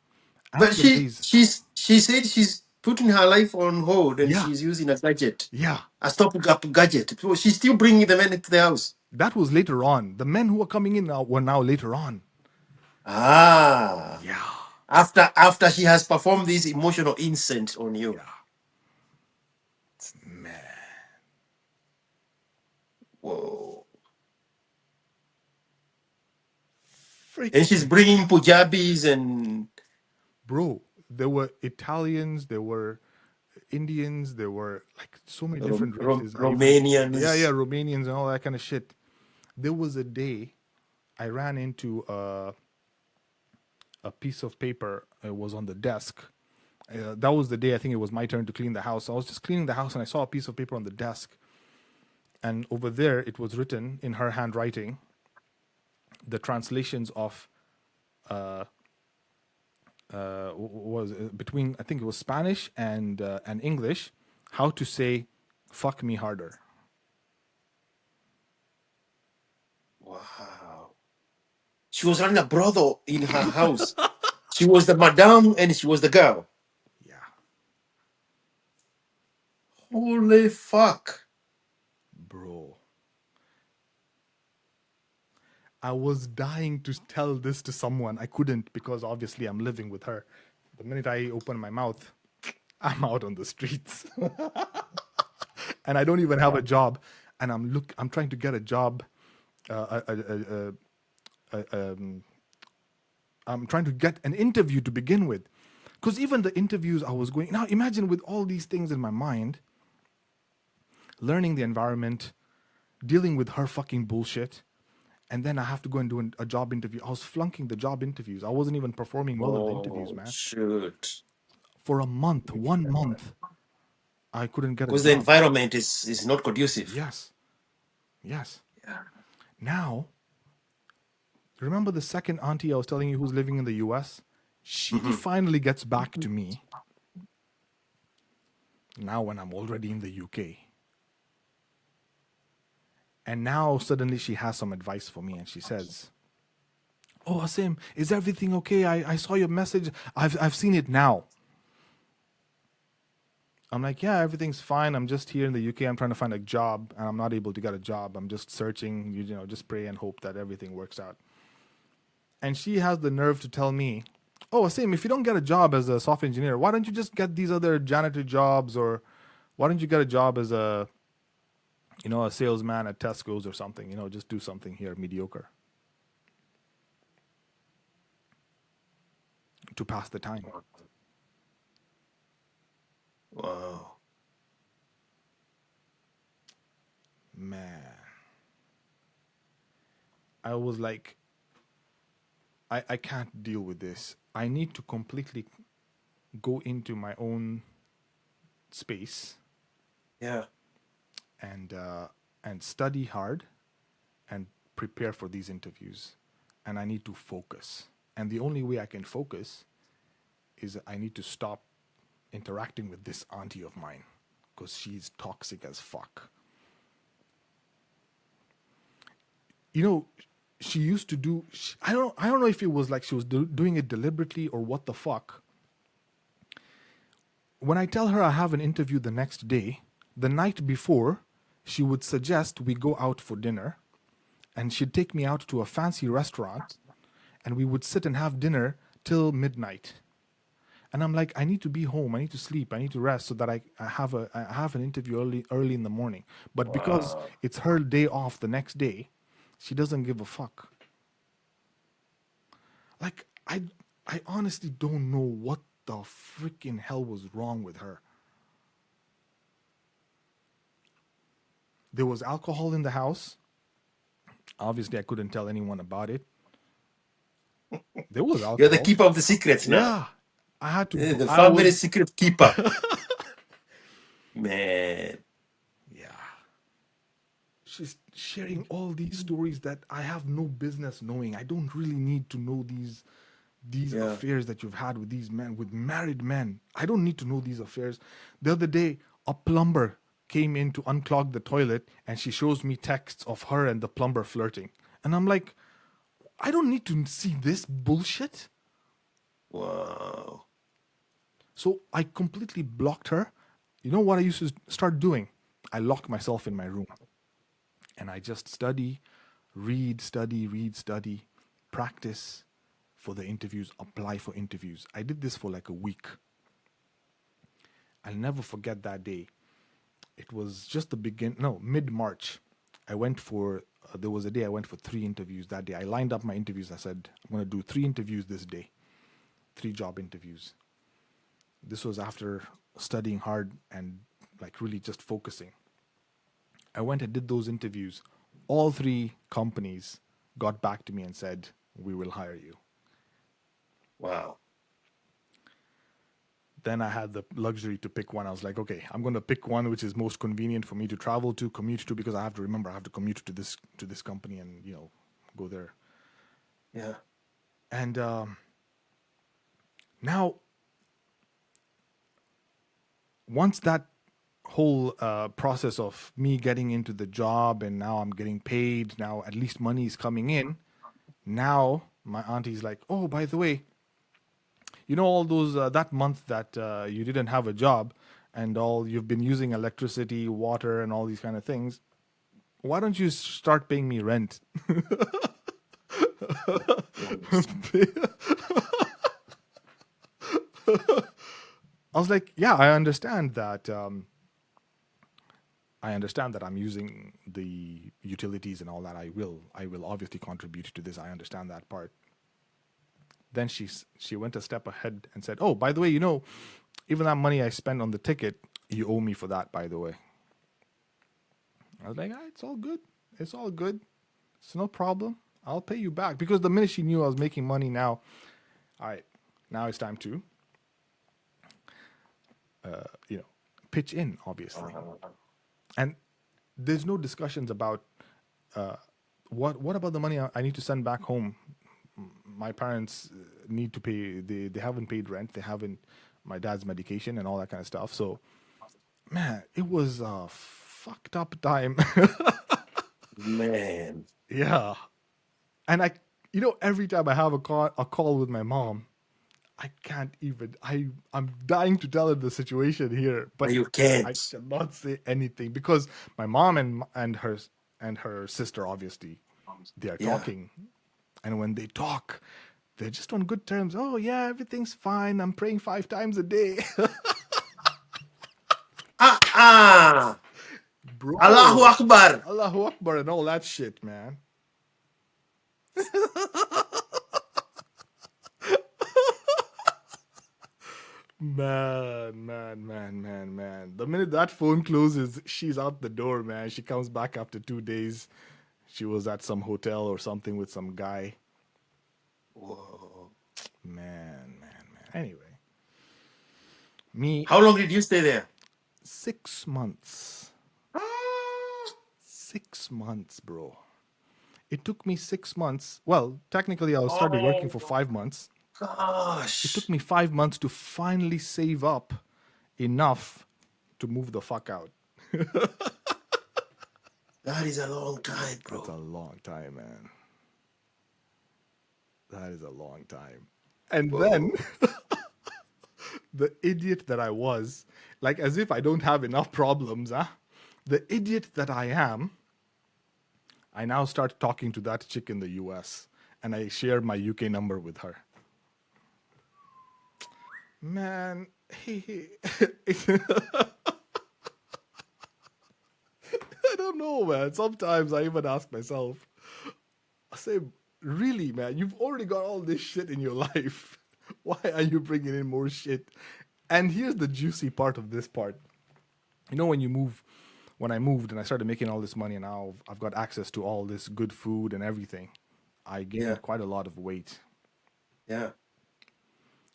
As But the days, she said she's putting her life on hold and yeah, she's using a gadget, yeah, a stopgap gadget. So she's still bringing the men into the house. that was later on. The men who were coming in were now later on. Ah. Yeah, After she has performed this emotional insult on you. yeah, man. Whoa. And she's Freaking bringing Punjabis and bro, there were Italians, there were Indians, there were like so many different races. I even yeah, Romanians. Romanians and all that kind of shit. There was a day I ran into a piece of paper. It was on the desk That was the day I think it was my turn to clean the house. I was just cleaning the house and I saw a piece of paper on the desk. And over there, it was written in her handwriting the translations of was between, I think it was Spanish and English, how to say "fuck me harder." Wow. She was running a brothel in her house. She was the madam and she was the girl. Yeah, Holy fuck. bro. I was dying to tell this to someone. I couldn't because obviously I'm living with her. The minute I open my mouth, I'm out on the streets. And I don't even have a job. And I'm trying to get a job. I'm trying to get an interview to begin with. Because even the interviews I was going, now imagine with all these things in my mind, learning the environment, dealing with her fucking bullshit, and then I have to go and do a job interview. I was flunking the job interviews. I wasn't even performing well in the interviews, Oh, man. shoot. For a month, 1 month, I couldn't get a Because the job. environment is not conducive. Yes, yes. Yeah. Now, remember the second auntie I was telling you who's living in the US? She Mm-hmm. finally gets back to me now when I'm already in the UK. And now suddenly she has some advice for me and she says, "Oh, Asim, is everything okay? I saw your message. I've seen it now." I'm like, "Yeah, everything's fine. I'm just here in the UK. I'm trying to find a job and I'm not able to get a job. I'm just searching, just pray and hope that everything works out." And she has the nerve to tell me, "Oh, Asim, if you don't get a job as a software engineer, why don't you just get these other janitor jobs, or why don't you get a job as a salesman at Tesco's or something, just do something here mediocre to pass the time." Wow. Man, I was like, I can't deal with this. I need to completely go into my own space Yeah. and study hard and prepare for these interviews. And I need to focus. And the only way I can focus is I need to stop interacting with this auntie of mine because she's toxic as fuck. You know, she used to do. I don't know if it was like she was doing it deliberately or what the fuck. When I tell her I have an interview the next day, the night before, she would suggest we go out for dinner, and she'd take me out to a fancy restaurant, and we would sit and have dinner till midnight. And I'm like, I need to be home. I need to sleep. I need to rest so that I have an interview early in the morning. But because Wow. it's her day off the next day, she doesn't give a fuck. Like I honestly don't know what the freaking hell was wrong with her. There was alcohol in the house. Obviously, I couldn't tell anyone about it. There was You're the alcohol. keeper of the secrets now. Yeah, I had to. The I family was. secret keeper. Man. Yeah. She's sharing all these stories that I have no business knowing. I don't really need to know these Yeah. affairs that you've had with these men, with married men. I don't need to know these affairs. The other day, a plumber came in to unclog the toilet and she shows me texts of her and the plumber flirting. And I'm like, I don't need to see this bullshit. Wow. So I completely blocked her. You know what I used to start doing? I lock myself in my room and I just read, study, practice for the interviews, apply for interviews. I did this for like a week. I'll never forget that day. It was just mid March. I went for, there was a day I went for 3 interviews that day. I lined up my interviews. I said, I'm going to do 3 interviews this day, 3 job interviews. This was after studying hard and like really just focusing. I went and did those interviews. All 3 companies got back to me and said, we will hire you. Wow. then I had the luxury to pick one. I was like, okay, I'm going to pick one which is most convenient for me to travel to, commute to, because I have to remember I have to commute to this company and go there. Yeah. And now, once that whole process of me getting into the job and now I'm getting paid, now at least money is coming in. Now my auntie's like, oh, by the way, all those that month that you didn't have a job and all you've been using electricity, water, and all these kind of things. Why don't you start paying me rent? Yes. I was like, yeah, I understand that. I understand that I'm using the utilities and all that. I will obviously contribute to this. I understand that part. Then she went a step ahead and said, "Oh, by the way, even that money I spent on the ticket, you owe me for that. By the way." I was like, "It's all good. It's all good. It's no problem. I'll pay you back." Because the minute she knew I was making money, now, all right, now it's time to, you know, pitch in, obviously. And there's no discussions about what about the money I need to send back home. My parents need to pay. They haven't paid rent. They haven't my dad's medication and all that kind of stuff. So, man, it was a fucked up time. Man. Yeah, and every time I have a call with my mom, I can't even. I'm dying to tell her the situation here, but You I can't. cannot say anything because my mom and her sister, obviously, they are Yeah. talking, and when they talk, they're just on good terms. Oh yeah, everything's fine. I'm praying 5 times a day, Ah. Allahu bro. Akbar. Allahu Akbar and all that shit, man. Man. The minute that phone closes, she's out the door, man. She comes back after 2 days. She was at some hotel or something with some guy. Whoa. Man. Anyway, me, How long did you stay there? 6 months. Ah. 6 months, bro. It took me 6 months. Well, technically, I started working Oh for 5 months. It took gosh. me 5 months to finally save up enough to move the fuck out. That is a long time, That's a bro. long time, man. That is a long time. And then Whoa. the idiot that I was, like as if I don't have enough problems, huh? The idiot that I am, I now start talking to that chick in the US and I share my UK number with her. Man, I don't know, man. Sometimes I even ask myself, I say, really, man, you've already got all this shit in your life. Why are you bringing in more shit? And here's the juicy part of this part. When I moved and I started making all this money and now I've got access to all this good food and everything, I Yeah. gained quite a lot of weight. Yeah.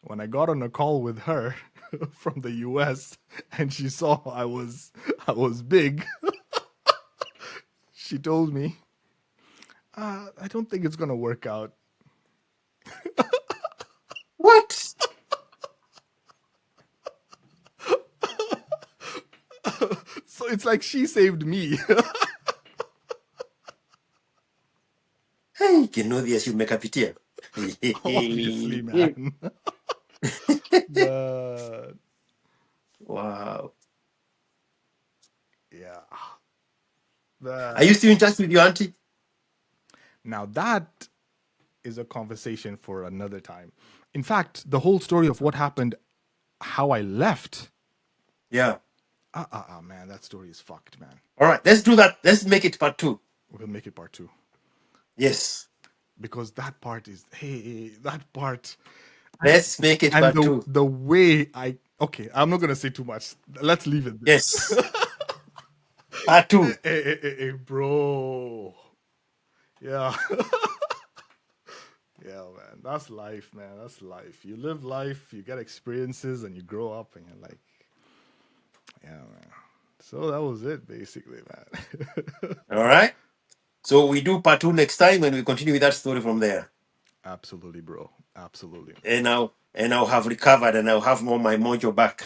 When I got on a call with her from the US and she saw I was big, she told me, I don't think it's gonna work out. What? So it's like she saved me. Hey, Kinodhi asiumekapitia. Obviously, man. But Wow. yeah. Are you That still in touch with your auntie? Now that is a conversation for another time. In fact, the whole story of what happened, how I left, Yeah. man, that story is fucked, man. All right. Let's do that. Let's make it part two. We'll make it part two. Yes. Because that part is, hey, that part. Let's make it And part the two. the way okay, I'm not gonna say too much. Let's leave it there. Yes. Part two. Hey, bro. Yeah. Yeah, man. That's life, man. That's life. You live life, you get experiences, and you grow up, and you're like, yeah, man. So that was it, basically, man. All right. So we do part two next time, and we continue with that story from there. Absolutely, bro. Absolutely. And I'll have recovered, and I'll have more my mojo back.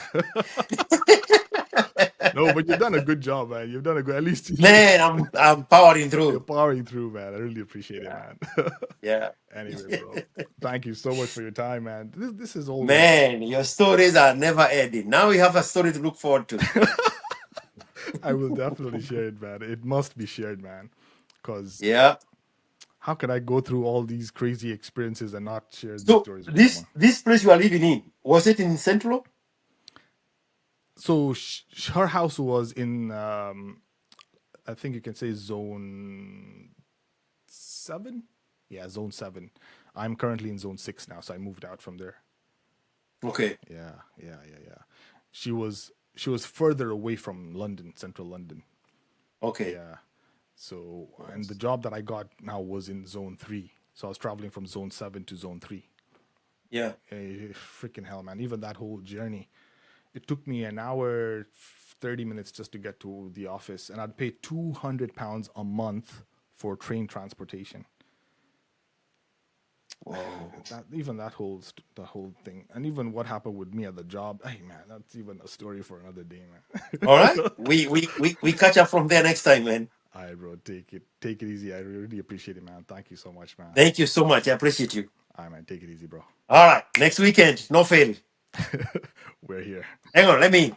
No, but you've done a good job, man. You've done a good. At least Man, I'm powering you're through. powering through, man. I really appreciate it, Yeah, man. yeah. Anyway, bro. Thank you so much for your time, man. This is always. Man, your stories are never ending. Now we have a story to look forward to. I will definitely share it, man. It must be shared, man. Because Yeah. how could I go through all these crazy experiences and not share these So stories with this someone? this place you are living in, was it in Central? So her house was in, I think you can say zone 7. Yeah, zone 7. I'm currently in zone 6 now, so I moved out from there. Okay. Yeah. She was further away from London, central London. Okay. Yeah. So, and the job that I got now was in zone 3. So I was traveling from zone 7 to zone 3. Yeah. Freaking hell, man. Even that whole journey, it took me an hour 30 minutes just to get to the office, and I'd pay £200 a month for train transportation. Whoa. That even that whole the whole thing, and even what happened with me at the job. Hey, man, that's even a story for another day, All right. man. We catch up from there next time, man. All right, bro, take it easy. I really appreciate it, man. Thank you so much, man. Thank you so much. I appreciate you. All right, man, take it easy, bro. All right. Next weekend, no fail. We're here. Hang on. Let me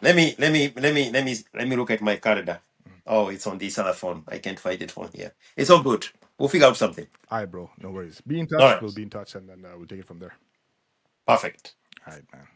look at my calendar. Oh, it's on this other phone. I can't find it from here. It's all good. We'll figure out something. All right, bro, no worries. Be in All touch. right. We'll be in touch, and then we'll take it from there. Perfect. All right, man.